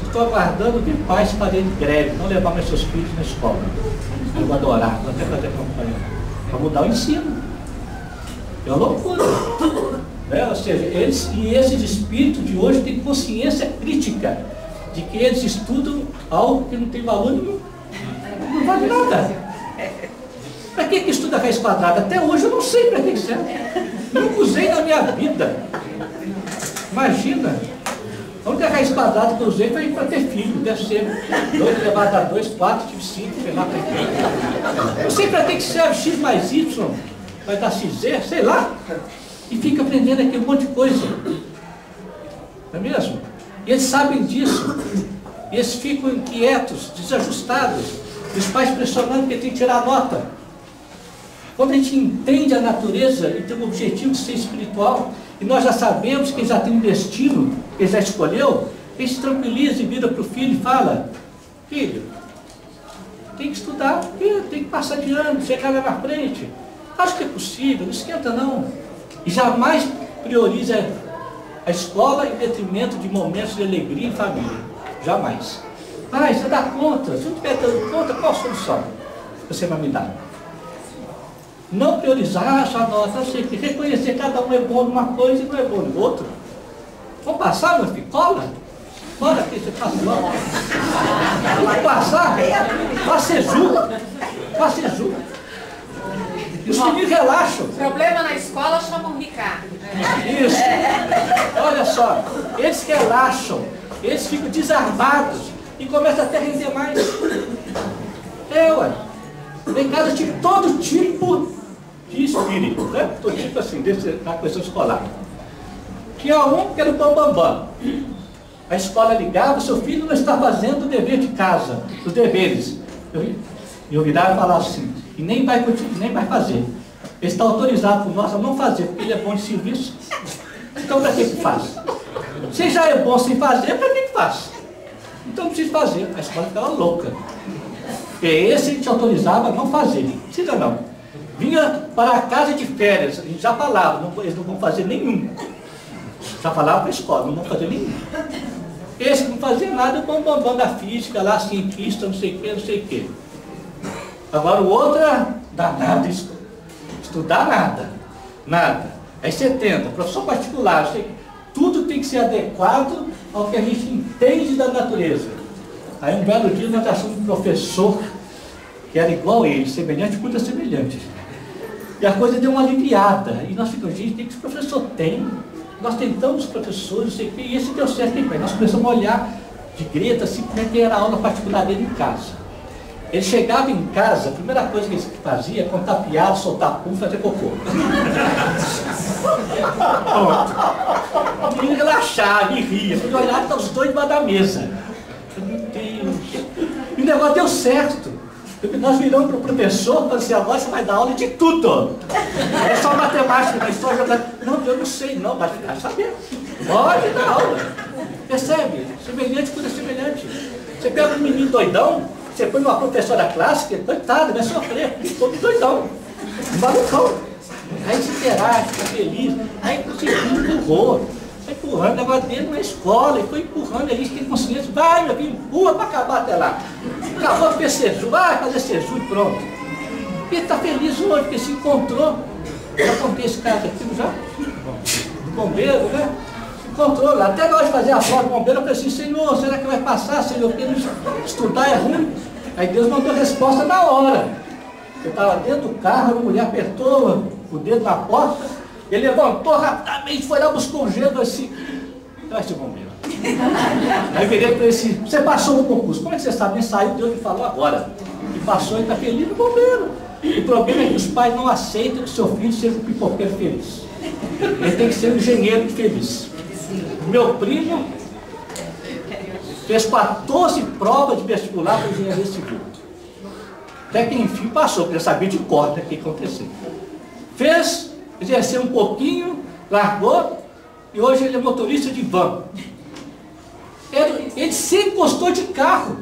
Estou aguardando que pais fazerem greve, não levar mais seus filhos na escola. Eu vou adorar, vou até fazer campanha para mudar o ensino. É uma loucura. Né? Ou seja, esses espíritos de hoje têm consciência crítica de que eles estudam algo que não tem valor nenhum. Não vale nada. Para que estuda raiz quadrada? Até hoje eu não sei para que serve. Nunca usei na minha vida. Imagina. A única raiz quadrada que eu usei foi para ter filho. Deve ser 2 elevado a 2, 4, tive 5, sei lá para quê. Não sei para que serve x mais y. Vai dar XZ, sei lá. E fica aprendendo aqui um monte de coisa. Não é mesmo? E eles sabem disso. E eles ficam inquietos, desajustados. Os pais pressionando porque tem que tirar a nota. Quando a gente entende a natureza e tem o objetivo de ser espiritual, e nós já sabemos que ele já tem um destino, que ele já escolheu, ele se tranquiliza e vira para o filho e fala: filho, tem que estudar, tem que passar de ano, chegar lá na frente. Acho que é possível, não esquenta não. E jamais prioriza a escola em detrimento de momentos de alegria em família. Jamais. Pai, você dá conta. Se não estiver dando conta, qual a solução que você vai me dar? Não priorizar essa nota, sei que reconhecer que cada um é bom numa coisa e não é bom no outro. Vamos passar, meu filho? Cola. Bora aqui, você passa logo. Vamos passar? Faça Eju. Faça Eju. E os meninos relaxam. Problema na escola chamam o Ricardo. Isso. Olha só, eles relaxam, eles ficam desarmados e começam até a render mais. Ué. Em casa eu tive todo tipo de espírito, né? Todo tipo assim, na questão escolar. Tinha um que era o bambambam. A escola ligava, seu filho não está fazendo o dever de casa, os deveres. Eu virava e falava assim, e nem vai fazer. Ele está autorizado por nós a não fazer, porque ele é bom de serviço. Então para que faz? Se já é bom sem fazer, para que faz? Então não precisa fazer. A escola ficava louca. E esse a gente autorizava a não fazer. Não precisa não. Vinha para a casa de férias, a gente já falava, eles não vão fazer nenhum. Já falava para a escola, não vão fazer nenhum. Esse que não fazia nada, o bambambam da física, lá, cientista, não sei o que, não sei o que. Agora o outro é danado, estudar nada. Aí você tenta, professor particular, tudo tem que ser adequado ao que a gente entende da natureza. Aí um belo dia nós achamos um professor que era igual a ele, semelhante, cuida semelhante. E a coisa deu uma aliviada. E nós ficamos, gente, o que esse professor tem? Nós tentamos os professores, não sei o que, e esse deu certo, e nós começamos a olhar de Greta, simplesmente era aula particular dele em casa. Ele chegava em casa, a primeira coisa que ele fazia é contar piada, soltar pum, fazer cocô. O menino relaxava e ria. Quando eu olhava, estavam os dois debaixo da mesa. Meu Deus. E o negócio deu certo. Nós viramos para o professor e falamos assim, agora você vai dar aula de tudo. É só matemática, mas só jogar. Não, eu não sei, não, mas ficar sabendo. Pode dar aula. Percebe? Semelhante por semelhante. Você pega um menino doidão, você põe uma professora clássica, coitado, vai sofrer, todo doidão, malucão. Aí se interage, fica feliz, aí conseguiu, empurrou, vai empurrando, o negócio dele na escola, e foi empurrando, ele tem consciência, vai meu filho, empurra para acabar até lá. Acabou de fazer seju, vai fazer seju e pronto. E ele está feliz hoje, porque se encontrou, já contei esse caso aqui já, do bombeiro, né? Encontrou lá, até na hora de fazer a prova do bombeiro, eu falei assim, Senhor, será que vai passar, Senhor, porque estudar é ruim? Aí Deus mandou a resposta na hora. Eu estava dentro do carro, a mulher apertou o dedo na porta, ele levantou rapidamente, foi lá, buscou um gelo assim, vai ser bombeiro. Aí eu virei para ele assim, você passou no concurso, como é que você sabe? Nem saiu, Deus me falou agora. E passou e está feliz no bombeiro. O problema é que os pais não aceitam que seu filho seja um pipoqueiro feliz. Ele tem que ser um engenheiro feliz. Meu primo fez 14 provas de vestibular para engenharia civil. Até que enfim passou, porque eu sabia de cor o que aconteceu. Fez, exerceu um pouquinho, largou, e hoje ele é motorista de van. Ele sempre gostou de carro.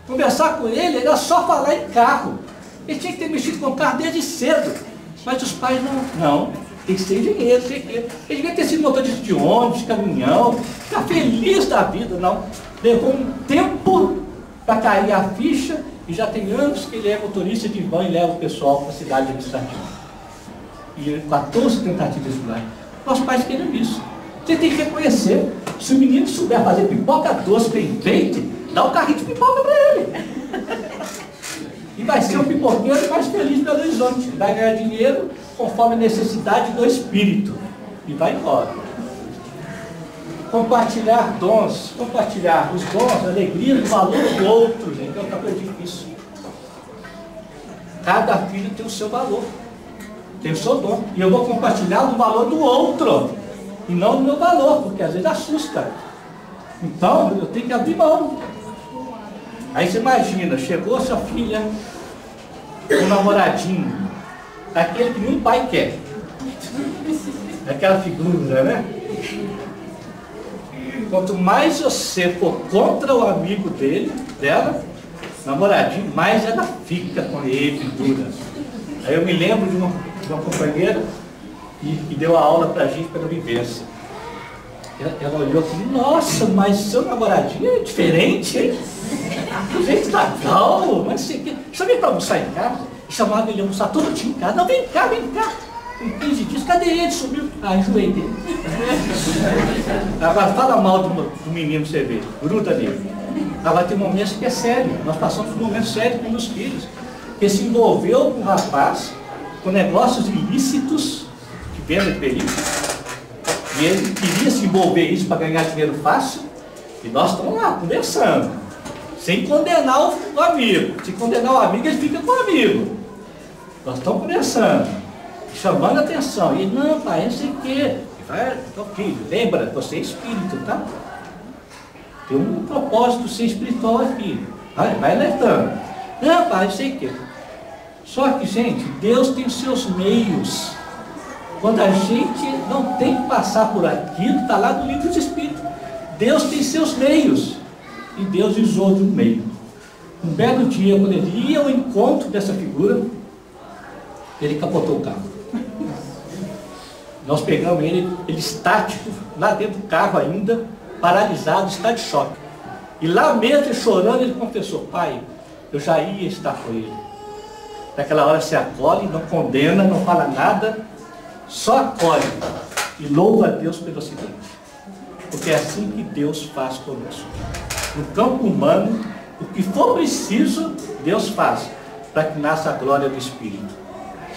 Conversar com ele era só falar em carro. Ele tinha que ter mexido com carro desde cedo. Mas os pais não. Tem que ser engenheiro, tem que... Ele devia ter sido motorista de ônibus, de caminhão, ficar feliz da vida, não. Levou um tempo para cair a ficha e já tem anos que ele é motorista de van e leva o pessoal para a cidade administrativa. E 14 tentativas de lá. Nossos pais querem isso. Você tem que reconhecer. Se o menino souber fazer pipoca doce bem feito, dá um carrinho de pipoca para ele. E vai ser um pipoqueiro mais feliz de Belo Horizonte. Vai ganhar dinheiro conforme a necessidade do espírito. E vai embora. Compartilhar dons, compartilhar os dons, a alegria, o valor do outro, gente, é outra coisa difícil. Cada filho tem o seu valor, tem o seu dom. E eu vou compartilhar o valor do outro, e não o meu valor, porque às vezes assusta. Então, eu tenho que abrir mão. Aí você imagina, chegou a sua filha, um namoradinho, aquele que nenhum pai quer. Aquela figura, né? Quanto mais você for contra o amigo dela, namoradinho, mais ela fica com ele, dura. Aí eu me lembro de uma companheira que deu a aula pra gente pela vivência. Ela olhou assim, nossa, mas seu namoradinho é diferente, hein? Gente legal, mas você vem para almoçar em casa? Chamava ele a almoçar todo dia em casa. Não, vem cá, vem cá. Com 15 dias, cadê ele? Sumiu. Ah, enjoei dele. Agora fala mal do menino, você vê, gruda nele. Agora tem momentos que é sério. Nós passamos por momentos sérios com meus filhos. Que se envolveu com um rapaz, com negócios ilícitos, de venda de perigo. E ele queria se envolver isso para ganhar dinheiro fácil. E nós estamos lá, conversando. Sem condenar o amigo. Se condenar o amigo, ele fica com o amigo. Nós estamos conversando, chamando a atenção. E ele, não, pai, não sei o quê. Então, filho, lembra, você é espírito, tá? Tem um propósito ser espiritual aqui. Vai alertando. Não, pai, não sei o quê. Só que, gente, Deus tem os seus meios. Quando a gente não tem que passar por aquilo, está lá no livro dos Espíritos. Deus tem seus meios. E Deus usou de um meio. Um belo dia, quando ele ia ao encontro dessa figura, ele capotou o carro. Nós pegamos ele estático, lá dentro do carro ainda, paralisado, está de choque. E lá mesmo, ele chorando, ele confessou, pai, eu já ia estar com ele. Naquela hora você acolhe, não condena, não fala nada, só acolhe e louva a Deus pelo acidente. Porque é assim que Deus faz conosco. No campo humano, o que for preciso, Deus faz, para que nasça a glória do Espírito.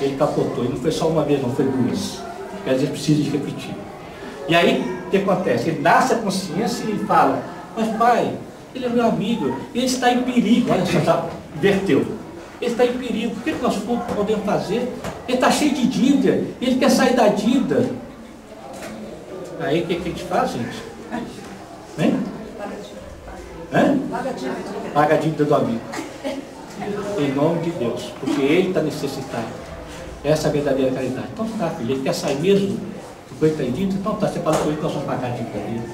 Ele capotou, e não foi só uma vez, não foi duas. Porque às vezes precisa de repetir. E aí, o que acontece? Ele nasce a consciência e fala, mas pai, Ele é meu amigo, ele está em perigo. Olha só, já inverteu. Ele está em perigo, o que nós podemos fazer? Ele está cheio de dívida, ele quer sair da dívida. Aí o que a gente faz, gente? Hein? Paga a dívida do amigo. Em nome de Deus, porque ele está necessitado. Essa é a verdadeira caridade. Então tá, filho, ele quer sair mesmo do coito está em dívida? Então tá, você fala com ele que nós vamos pagar a dívida dele.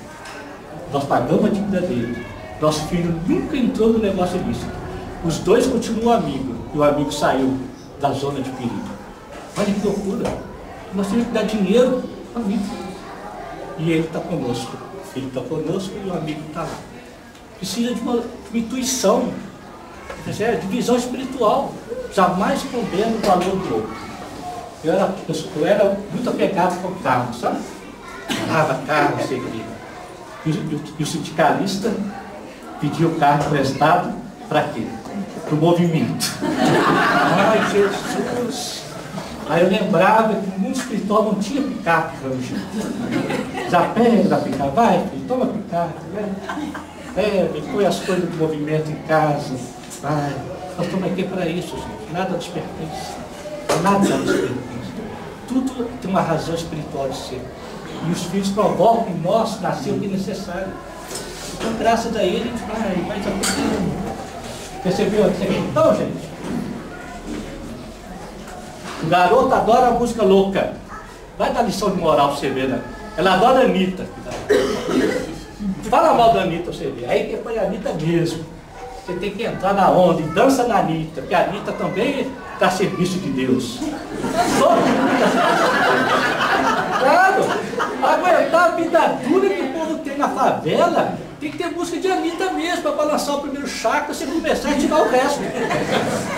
Nós pagamos a dívida dele. Nosso filho nunca entrou no negócio disso. Os dois continuam amigos e o amigo saiu da zona de perigo. Olha que loucura. Nós temos que dar dinheiro ao amigo. E ele está conosco. O filho está conosco e o amigo está lá. Precisa de uma intuição, de visão espiritual. Jamais condena o valor do outro. Eu era muito apegado com o carro, sabe? Dava carro, não sei o quê. E o sindicalista pediu o carro emprestado para quê? Para o movimento. Ai, Jesus! Aí eu lembrava que no mundo espiritual não tinha picape para o jeito. Já pega da picape, vai, filho, toma picape. Põe as coisas do movimento em casa. Vai. Nós estamos aqui para isso, gente. Nada nos pertence. Nada nos pertence. Tudo tem uma razão espiritual de ser. E os filhos provocam em nós nascer o que é necessário. Então, graças a ele, a gente vai mais aprendendo. Percebeu aqui? Então, gente, o garoto adora a música louca. Vai dar lição de moral para você ver, né? Ela adora a Anitta. Fala mal da Anitta para você ver. Aí que foi a Anitta mesmo. Você tem que entrar na onda e dança na Anitta, porque a Anitta também está a serviço de Deus. Claro, aguentar a vida dura que o povo tem na favela, tem que ter música de Anitta mesmo, para balançar o primeiro chakra, você começar a tirar o resto.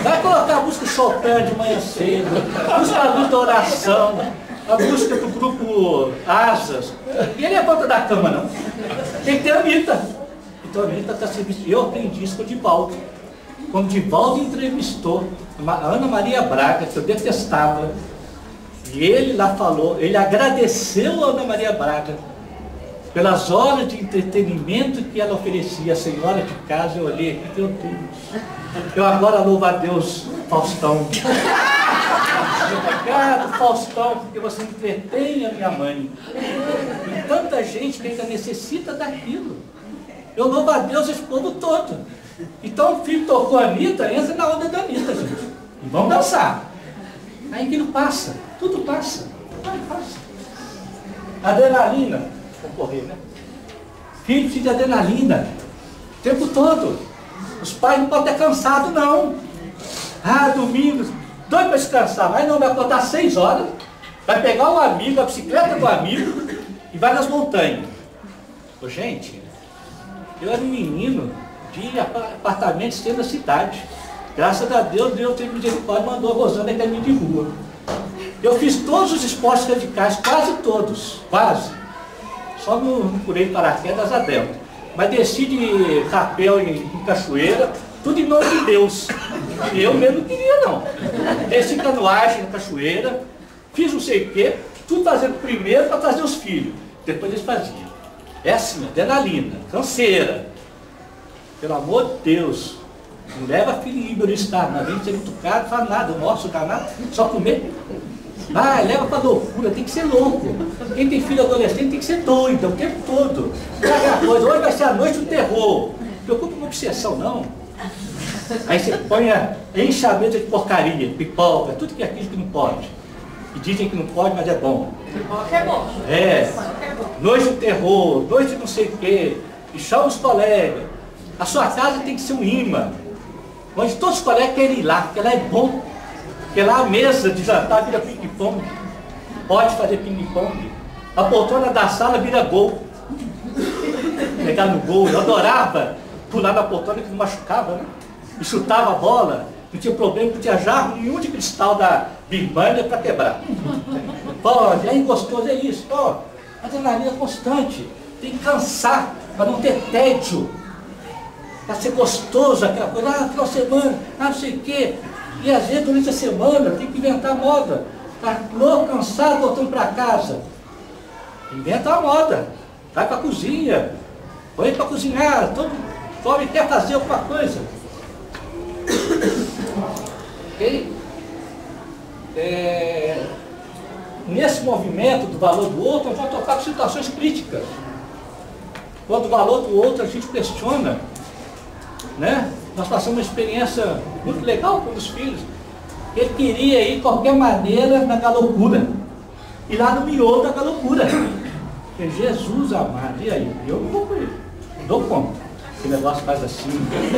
Vai colocar a música Chopin de manhã cedo, a música da luz da oração, a música do grupo Asas. E ele é ponta da cama, não. Tem que ter Anitta. Então a Anitta está servindo. Eu aprendi isso com o Divaldo. Quando o Divaldo entrevistou a Ana Maria Braga, que eu detestava, e ele lá falou, ele agradeceu a Ana Maria Braga pelas horas de entretenimento que ela oferecia, a senhora de casa. Eu olhei aqui, meu Deus. Eu agora louvo a Deus, Faustão. Obrigado, Faustão, porque você entretém a minha mãe. E tanta gente que ainda necessita daquilo. Eu louvo a Deus esse povo todo. Então o filho tocou a Anitta, entra na onda da Anitta, gente. E vamos dançar. Aí aquilo passa, tudo passa. Vai, passa. Adrenalina, vou correr, né? Filho precisa de adrenalina. O tempo todo. Os pais não podem estar cansados, não. Domingo, doido para descansar. Mas não, vai acordar às 6 horas. Vai pegar um amigo, a bicicleta do amigo e vai nas montanhas. Ô, gente, eu era um menino de apartamentos dentro da cidade. Graças a Deus, Deus teve misericórdia e mandou a Rosana caminho de rua. Eu fiz todos os esportes radicais, quase todos, quase. Só não pulei paraquedas a delta. Mas desci de rapel em cachoeira, tudo em nome de Deus. Eu mesmo não queria, não. Desci canoagem na cachoeira, fiz não sei o quê, tudo fazendo primeiro para trazer os filhos. Depois eles faziam. É assim, adrenalina, canseira. Pelo amor de Deus, não leva filho em Iberostar, não vem ser muito caro, não faz nada, o nosso danado, só comer. Vai, leva pra loucura, tem que ser louco. Quem tem filho adolescente tem que ser doido o tempo todo. Coisa. Hoje vai ser a noite do terror. Não preocupa com obsessão, não. Aí você põe enche a mesa de porcaria, pipoca, tudo que é aquilo que não pode. E dizem que não pode, mas é bom. Pipoca é bom. Noite do terror, noite de não sei o quê. E chama os colegas. A sua casa tem que ser um imã, onde todos os colegas querem ir lá, porque lá é bom. Porque lá a mesa de jantar vira ping-pong. Pode fazer ping-pong. A poltrona da sala vira gol. Pegar no gol. Eu adorava pular na poltrona que não machucava, né? E chutava a bola. Não tinha problema, não tinha jarro nenhum de cristal da Birmania para quebrar. Pode, aí gostoso é isso. Adrenalina constante. Tem que cansar para não ter tédio. Para ser gostoso aquela coisa, final de semana, não sei o quê. E às vezes durante a semana tem que inventar moda. Está louco, cansado, voltando para casa. Inventa a moda. Vai para a cozinha. Põe para cozinhar. O jovem quer fazer alguma coisa. Ok? Nesse movimento do valor do outro, nós vamos tocar com situações críticas. Quando o valor do outro a gente questiona, né? Nós passamos uma experiência muito legal com os filhos. Ele queria ir de qualquer maneira na galocura. E lá no miolo da galocura. Jesus amado, e aí? Eu não vou com ele. Não dou conta. Esse negócio faz assim,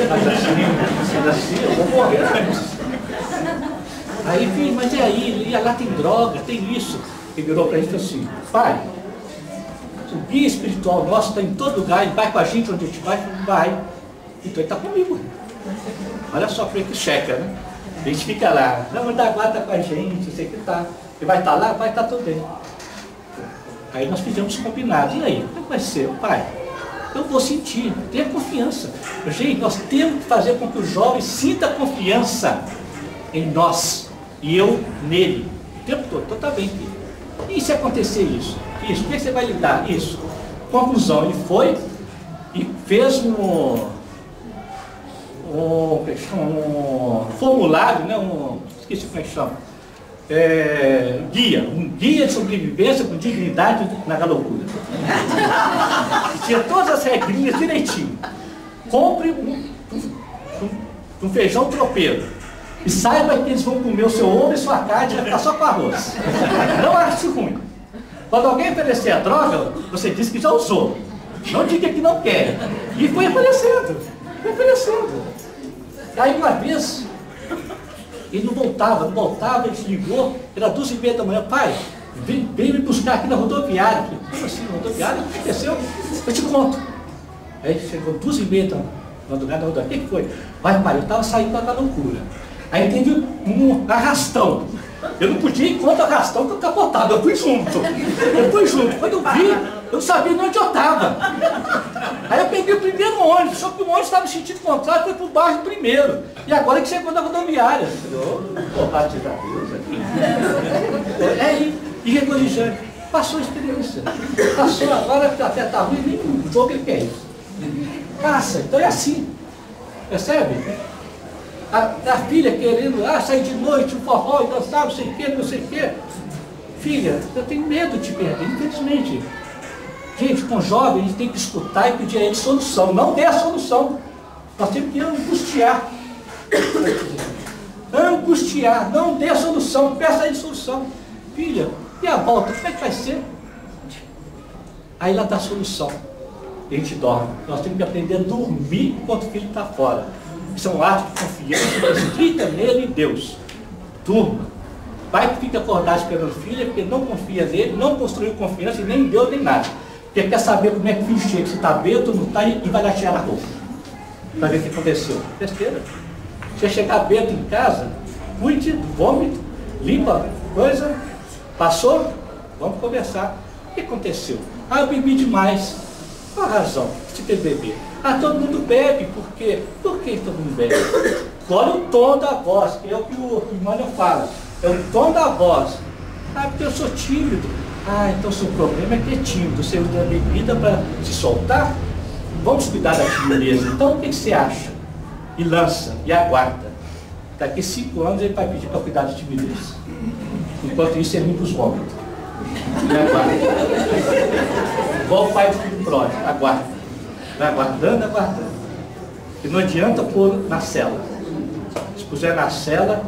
faz assim, eu vou morrer antes. Aí, filho, mas e aí? E lá tem droga, tem isso. Ele virou para a gente assim: pai, o guia espiritual nosso está em todo lugar, ele vai com a gente onde a gente vai, vai. Então ele está comigo. Olha só para ele que checa, né? A gente fica lá, não, mas da guarda com a gente, sei que tá. Ele vai estar lá, vai estar tudo bem. Aí nós fizemos combinado. E aí, como é que vai ser? Pai, eu vou sentir, tenha confiança. Gente, nós temos que fazer com que o jovem sinta confiança em nós e eu nele. O tempo todo, então tá bem, filho. E se acontecer isso? Isso, o que você vai lidar? Isso. Conclusão, ele foi e fez um formulário, né? Esqueci como é que chama. Um guia de sobrevivência com dignidade na galocura. Tinha todas as regrinhas direitinho. Compre um feijão tropeiro e saiba que eles vão comer o seu ovo e sua carne e vai ficar só com arroz. Não ache ruim. Quando alguém oferecer a droga, você diz que já usou. Não diga que não quer. E foi oferecendo. Foi oferecendo. Aí uma vez ele não voltava, ele se ligou, era 2h30 da manhã, pai, vem me buscar aqui na rodoviária. Como assim, na rodoviária? O que aconteceu? Eu te conto. Aí chegou 2h30 da madrugada, o que foi? Vai, pai, eu estava saindo da loucura. Aí teve um arrastão. Eu não podia ir contra o arrastão que eu capotava, eu fui junto. Quando eu vi, eu não sabia nem onde eu estava. Aí eu peguei o primeiro ônibus, só que o ônibus estava no sentido contrário, foi para o bairro primeiro. E agora que chegou na rodoviária. Graças a Deus aqui. E regolijante. Passou a experiência. Passou, agora até está ruim, nem o jogo ele quer isso. Passa, então é assim. Percebe? A filha querendo sair de noite, um forró e dançar, não sei o que. Filha, eu tenho medo de te perder, infelizmente. Gente, com jovem, a gente tem que escutar e pedir a ele solução. Não dê a solução. Nós temos que angustiar. Angustiar, não dê a solução, peça a ele solução. Filha, e a volta, como é que vai ser? Aí ela dá a solução. A gente dorme. Nós temos que aprender a dormir enquanto o filho está fora. Isso é um ato de confiança, acredita nele e Deus. Durma. Pai que fica acordado esperando o filho, porque não confia nele, não construiu confiança e nem em Deus nem nada. Porque quer saber como é que o filho chega, se está bêbado ou não está, e vai lá tirar a roupa. Para ver o que aconteceu. Besteira. Se chegar bêbado em casa, cuide do vômito, limpa coisa, passou, vamos conversar. O que aconteceu? Eu bebi demais. Qual a razão de ter bebido? Todo mundo bebe, por quê? Por que todo mundo bebe? Olha o tom da voz, que é o que o Emmanuel fala. É o tom da voz. Porque eu sou tímido. Então o seu problema é que é tímido. Você usa a bebida para se soltar? Vamos cuidar da timidez. Então o que você acha? E lança, e aguarda. Daqui 5 anos ele vai pedir para cuidar da timidez. Enquanto isso ele limpa os vômitos. E aguarda. Igual o pai do filho pródigo, aguarda. Vai aguardando. E não adianta pôr na cela. Se puser na cela,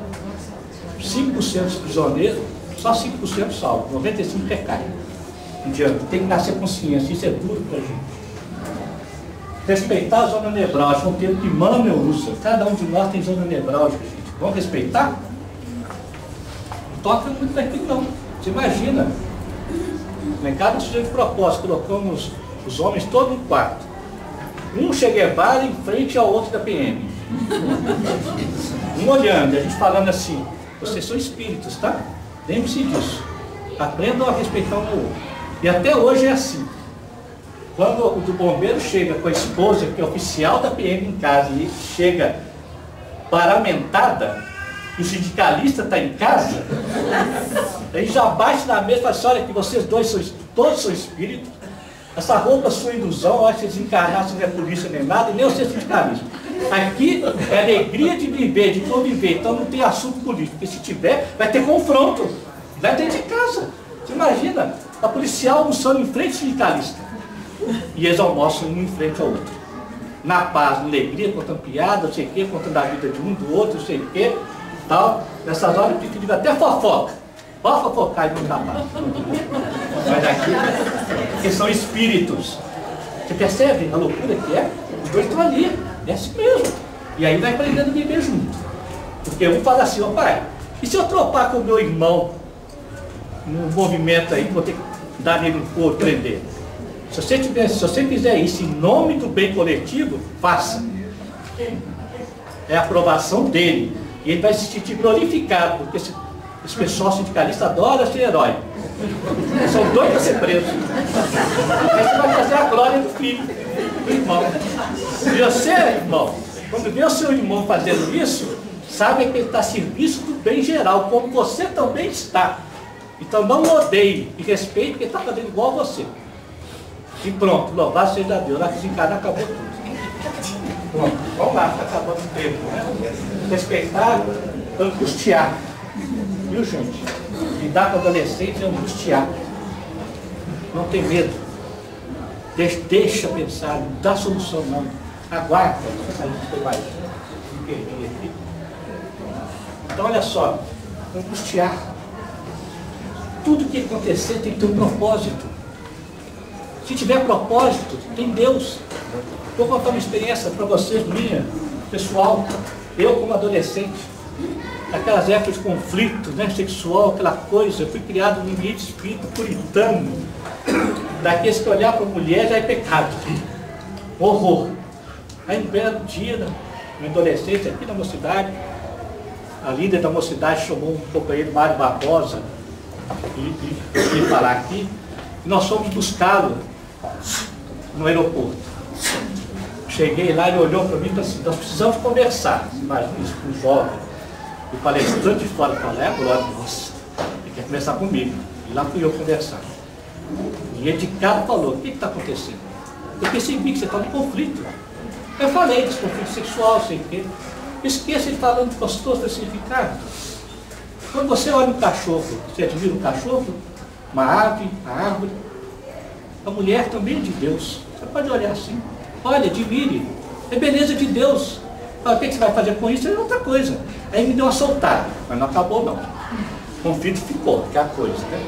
5% dos prisioneiros, só 5% salvo, 95% recai. Não adianta, tem que nascer consciência, isso é duro pra gente. Respeitar a zona nevrálgica, um termo que Emmanuel usa. Cada um de nós tem zona nevrálgica, gente. Vamos respeitar? Não toca muito daquilo não. Você imagina, em cada sujeito de propósito, colocamos os homens todos no quarto. Um Che Guevara em frente ao outro da PM. Um olhando, a gente falando assim, vocês são espíritos, tá? Lembre-se disso. Aprendam a respeitar um ao outro. E até hoje é assim. Quando o do bombeiro chega com a esposa, que é oficial da PM em casa, e chega paramentada, e o sindicalista está em casa, aí já bate na mesa e fala assim, olha que vocês dois todos são espíritos, Essa roupa, sua ilusão, eu acho que desencarnar não é polícia nem nada, e nem o ser sindicalismo. Aqui é alegria de viver, de conviver, então não tem assunto político, porque se tiver, vai ter confronto, vai dentro de casa. Você imagina, a policial almoçando em frente ao sindicalista, e eles almoçam um em frente ao outro. Na paz, na alegria, contando piada, não sei o quê, contando a vida de um, do outro, não sei o quê, tal. Nessas horas eu fico até fofoca. Pode fofocar e não dá paz. Mas aqui, porque são espíritos. Você percebe a loucura que é? Os dois estão ali, é assim mesmo. E aí vai aprendendo a viver junto. Porque um fala assim, ó pai, e se eu tropar com o meu irmão num movimento aí, vou ter que dar nele um couro, prender? Se você fizer isso em nome do bem coletivo, faça. É a aprovação dele. E ele vai se sentir glorificado, porque esse pessoal sindicalista adora ser herói. Eles são doidos para ser presos. Aí você vai fazer a glória do filho, do irmão. E você, irmão, quando vê o seu irmão fazendo isso, sabe que ele está a serviço do bem geral, como você também está. Então não o odeie e respeite, porque ele está fazendo igual a você. E pronto, louvado seja Deus. Lá que desencarnar acabou tudo. Pronto, vamos lá, está acabando o tempo, né? Respeitar, angustiar. Viu, gente? Lidar com adolescente é angustiar. Não tem medo. Deixa pensar, não dá solução não. Aguarda. A gente vai perder aqui. Então olha só, angustiar. Tudo que acontecer tem que ter um propósito. Se tiver propósito, tem Deus. Vou contar uma experiência para vocês, minha, pessoal. Eu, como adolescente, naquelas épocas de conflito, né, sexual, aquela coisa, eu fui criado num ambiente espírita puritano, daqueles que olhar para a mulher já é pecado. Horror. Aí um belo dia, um adolescente aqui na mocidade, a líder da mocidade chamou um companheiro, Mário Barbosa, e falar aqui, e nós fomos buscá-lo no aeroporto. Cheguei lá, ele olhou para mim e falou assim, nós precisamos conversar. Imagina isso com um jovem, o palestrante de fora falou, é agora, nossa, ele quer conversar comigo. E lá fui eu conversar. E ele de cara falou, o que está acontecendo? Eu percebi que você está em conflito. Eu falei desse conflito sexual, sei o quê. Esqueça de falando gostoso desse significado. Quando você olha um cachorro, você admira um cachorro, uma ave, a árvore, a mulher também é de Deus. Você pode olhar assim, olha, admire, é beleza de Deus. Fala, o que você vai fazer com isso? É outra coisa. Aí me deu uma soltada, mas não acabou não. O conflito ficou, que é a coisa, né?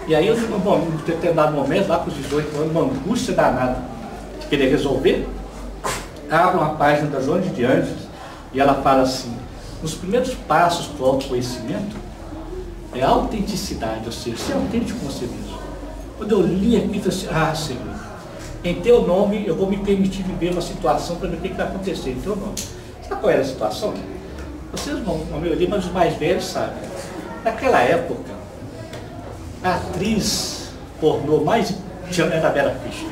E aí eu, bom, em determinado momento, lá com os 18 anos, uma angústia danada de querer resolver, abro uma página da Joana de Ângeles e ela fala assim, nos primeiros passos para o autoconhecimento é a autenticidade, ou seja, ser autêntico com você mesmo. Quando eu li aqui, eu falei assim, ah, Senhor, em teu nome eu vou me permitir viver uma situação para ver o que vai acontecer em teu nome. Sabe qual era a situação? Vocês não, a maioria, mas os mais velhos sabem. Naquela época, a atriz pornô mais era a Vera Fischer.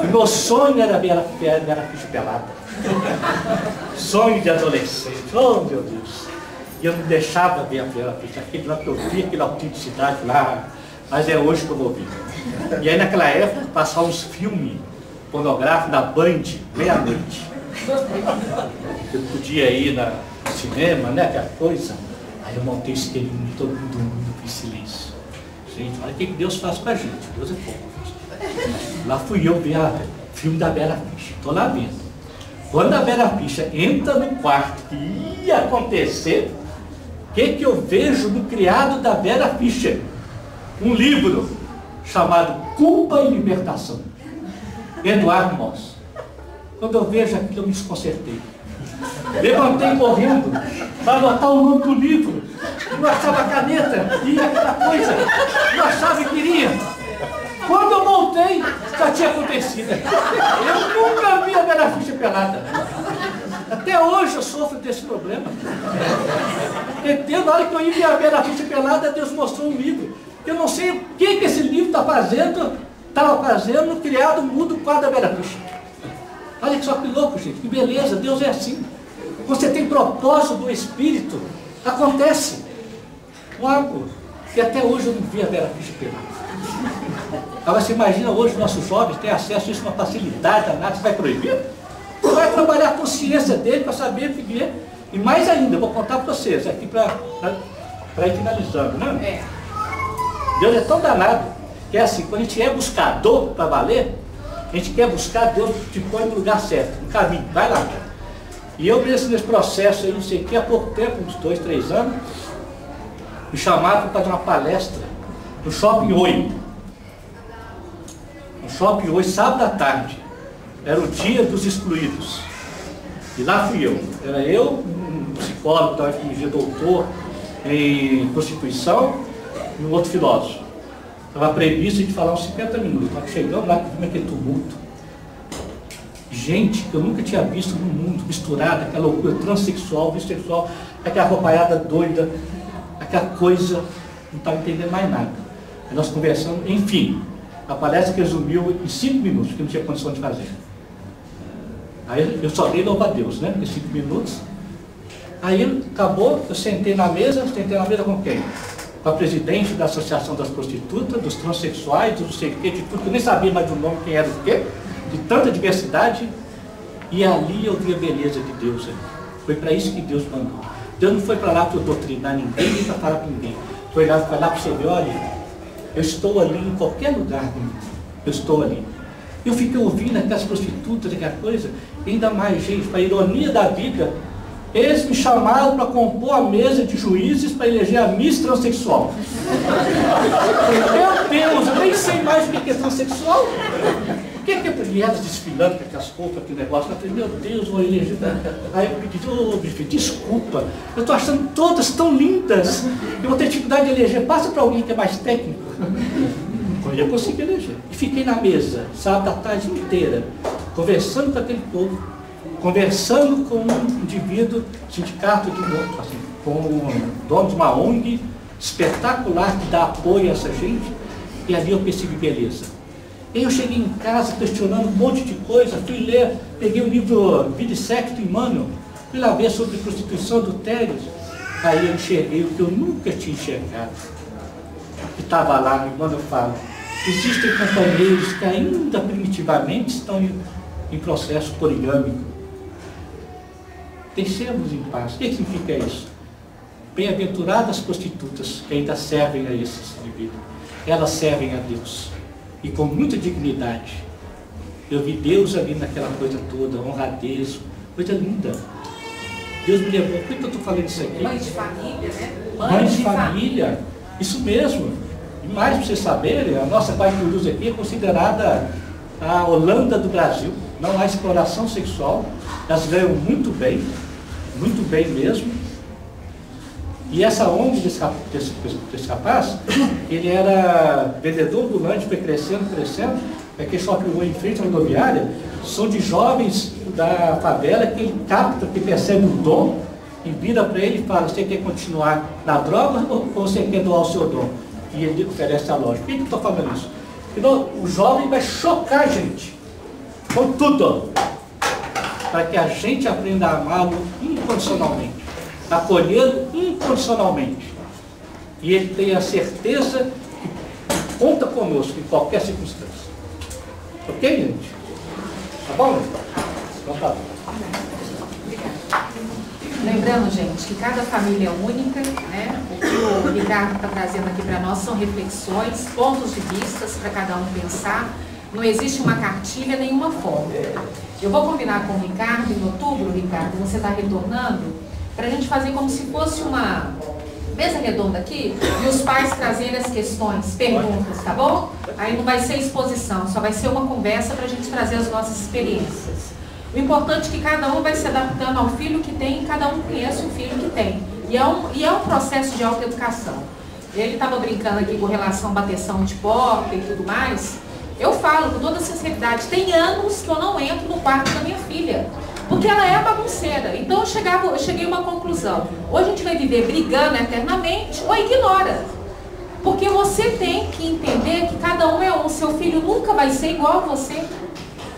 O meu sonho era a Vera Fischer pelada. Sonho de adolescente. Oh, meu Deus. E eu não deixava ver a Vera Fischer. Aquele lá que eu vi, aquela autenticidade lá. Mas é hoje que eu vou ver. E aí naquela época, passava uns filmes pornográficos na Band, meia-noite. Eu podia ir no cinema, né, aquela coisa. Aí eu montei esse espelhinho e todo mundo em silêncio. Gente, olha o que Deus faz com a gente. Deus é fogo. Lá fui eu ver o filme da Vera Fischer. Estou lá vendo. Quando a Vera Fischer entra no quarto que ia acontecer, o que eu vejo no criado da Vera Fischer? Um livro chamado Culpa e Libertação. Eduardo Moss. Quando eu vejo aquilo, eu me desconcertei. Levantei correndo para anotar o nome do livro. Não achava a caneta, ia aquela coisa. Não achava e queria. Quando eu voltei, já tinha acontecido. Eu nunca vi a Vera Fischer pelada. Até hoje eu sofro desse problema. Entendeu? Na hora que eu ia ver a Vera Fischer pelada, Deus mostrou um livro. Eu não sei o que esse livro estava fazendo, criado, muda o quadro da Vera Fischer. Olha só que louco, gente, que beleza, Deus é assim. Você tem propósito do Espírito, acontece. Algo que até hoje eu não vi a Vera Fischer pelada. Agora você imagina hoje os nossos jovens têm acesso a isso com uma facilidade danada, você vai proibir? Você vai trabalhar a consciência dele para saber o que é. E mais ainda, eu vou contar para vocês, aqui para ir finalizando, né? Deus é tão danado, que é assim, quando a gente é buscador para valer, a gente quer buscar, Deus te põe no lugar certo, no caminho, vai lá. E eu nesse processo aí, não sei o que, há pouco tempo, uns 2, 3 anos, me chamaram para fazer uma palestra no Shopping Oi. No Shopping Oi, sábado à tarde. Era o dia dos excluídos. E lá fui eu. Era eu, um psicólogo da UFMG, doutor em prostituição, e um outro filósofo. Estava previsto de falar uns 50 minutos. Nós chegamos lá, vimos aquele tumulto. Gente que eu nunca tinha visto no mundo, misturada, aquela loucura transexual, bissexual, aquela roupaiada doida, aquela coisa, não estava entendendo mais nada. Aí nós conversamos, enfim, a palestra resumiu em 5 minutos, que não tinha condição de fazer. Aí eu só dei louva a Deus, né? Em 5 minutos. Aí acabou, eu sentei na mesa com quem? Com a presidente da Associação das Prostitutas, dos Transsexuais, do não sei o que, de tudo, que eu nem sabia mais do nome, quem era o quê, de tanta diversidade. E ali eu vi a beleza de Deus. Foi para isso que Deus mandou. Deus não foi para lá para doutrinar ninguém, nem para falar para ninguém. Foi lá para você ver, olha, eu estou ali em qualquer lugar do mundo. Eu estou ali. Eu fiquei ouvindo aquelas prostitutas, aquela coisa, e ainda mais, gente, para a ironia da vida, eles me chamaram para compor a mesa de juízes para eleger a Miss Transsexual. Meu Deus, eu nem sei mais o que é transexual. O que é? E elas desfilando com aquelas roupas, aquele negócio. Eu falei, meu Deus, vou eleger. Aí eu pedi, ô, bicho, desculpa, eu estou achando todas tão lindas. Eu vou ter dificuldade de eleger. Passa para alguém que é mais técnico. Eu consegui eleger. E fiquei na mesa, sábado à tarde inteira, conversando com aquele povo, conversando com um indivíduo, sindicato, assim, com o dono de uma ONG espetacular que dá apoio a essa gente, e ali eu percebi beleza. E eu cheguei em casa questionando um monte de coisa, fui ler, peguei o livro Vida e Sexo de Emmanuel, fui lá ver sobre prostituição, adultérios, aí eu enxerguei o que eu nunca tinha enxergado, que estava lá, no Emmanuel fala, existem companheiros que ainda primitivamente estão em processo poligâmico. Deixemos em paz. O que significa isso? Bem-aventuradas prostitutas que ainda servem a esses indivíduos. Elas servem a Deus. E com muita dignidade. Eu vi Deus ali naquela coisa toda, honradez, coisa linda. Deus me levou. Por que eu estou falando isso aqui? Mãe de família, né? Mãe de família. Isso mesmo. E mais para vocês saberem, a nossa Guaicurus aqui é considerada a Holanda do Brasil. Não há exploração sexual. Elas ganham muito bem mesmo. E essa ONG desse rapaz, ele era vendedor ambulante, foi crescendo, aquele shopping em frente à rodoviária, são de jovens da favela que ele capta, que percebe o dom, e vira para ele e fala, você quer continuar na droga ou você quer doar o seu dom? E ele oferece a loja. Por que eu estou falando isso? Porque o jovem vai chocar a gente, com tudo, para que a gente aprenda a amá-lo incondicionalmente, acolhê-lo incondicionalmente. E ele tenha a certeza que conta conosco em qualquer circunstância. Ok, gente? Tá bom? Então tá bom. Lembrando, gente, que cada família é única, né? O que o Ricardo está trazendo aqui para nós são reflexões, pontos de vista para cada um pensar. Não existe uma cartilha, nenhuma forma. Eu vou combinar com o Ricardo em outubro, Ricardo, você está retornando, para a gente fazer como se fosse uma mesa redonda aqui, e os pais trazerem as questões, perguntas, tá bom? Aí não vai ser exposição, só vai ser uma conversa para a gente trazer as nossas experiências. O importante é que cada um vai se adaptando ao filho que tem, e cada um conhece o filho que tem. E é um processo de autoeducação. Ele estava brincando aqui com relação à bateção de porta e tudo mais. Eu falo com toda sinceridade, tem anos que eu não entro no quarto da minha filha, porque ela é bagunceira. Então eu cheguei a uma conclusão. Ou a gente vai viver brigando eternamente, ou ignora. Porque você tem que entender que cada um é um. Seu filho nunca vai ser igual a você.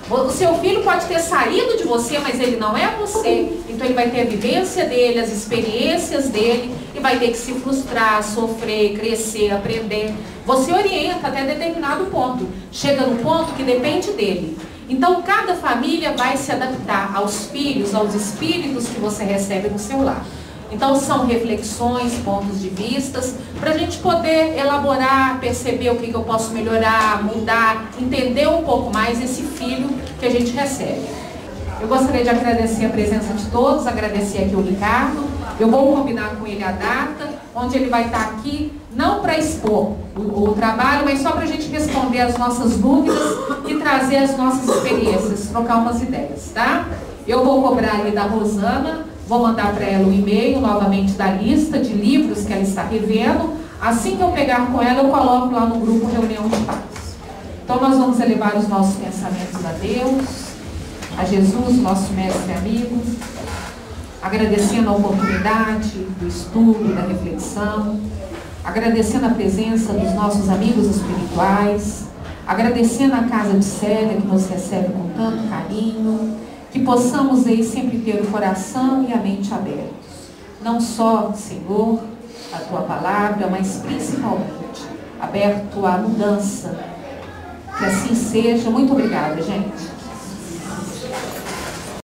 O seu filho pode ter saído de você, mas ele não é você. Então ele vai ter a vivência dele, as experiências dele, e vai ter que se frustrar, sofrer, crescer, aprender. Você orienta até determinado ponto. Chega no ponto que depende dele. Então cada família vai se adaptar aos filhos, aos espíritos que você recebe no seu lar. Então são reflexões, pontos de vistas, para a gente poder elaborar, perceber o que eu posso melhorar, mudar, entender um pouco mais esse filho que a gente recebe. Eu gostaria de agradecer a presença de todos, agradecer aqui o Ricardo. Eu vou combinar com ele a data, onde ele vai estar aqui, não para expor o trabalho, mas só para a gente responder as nossas dúvidas e trazer as nossas experiências, trocar umas ideias, tá? Eu vou cobrar ali da Rosana, vou mandar para ela um e-mail novamente da lista de livros que ela está revendo. Assim que eu pegar com ela, eu coloco lá no grupo Reunião de Paz. Então nós vamos elevar os nossos pensamentos a Deus, a Jesus, nosso mestre e amigo, agradecendo a oportunidade do estudo, da reflexão, agradecendo a presença dos nossos amigos espirituais, agradecendo a Casa de Célia, que nos recebe com tanto carinho, que possamos aí sempre ter o coração e a mente abertos. Não só, Senhor, a Tua palavra, mas principalmente aberto à mudança. Que assim seja. Muito obrigada, gente.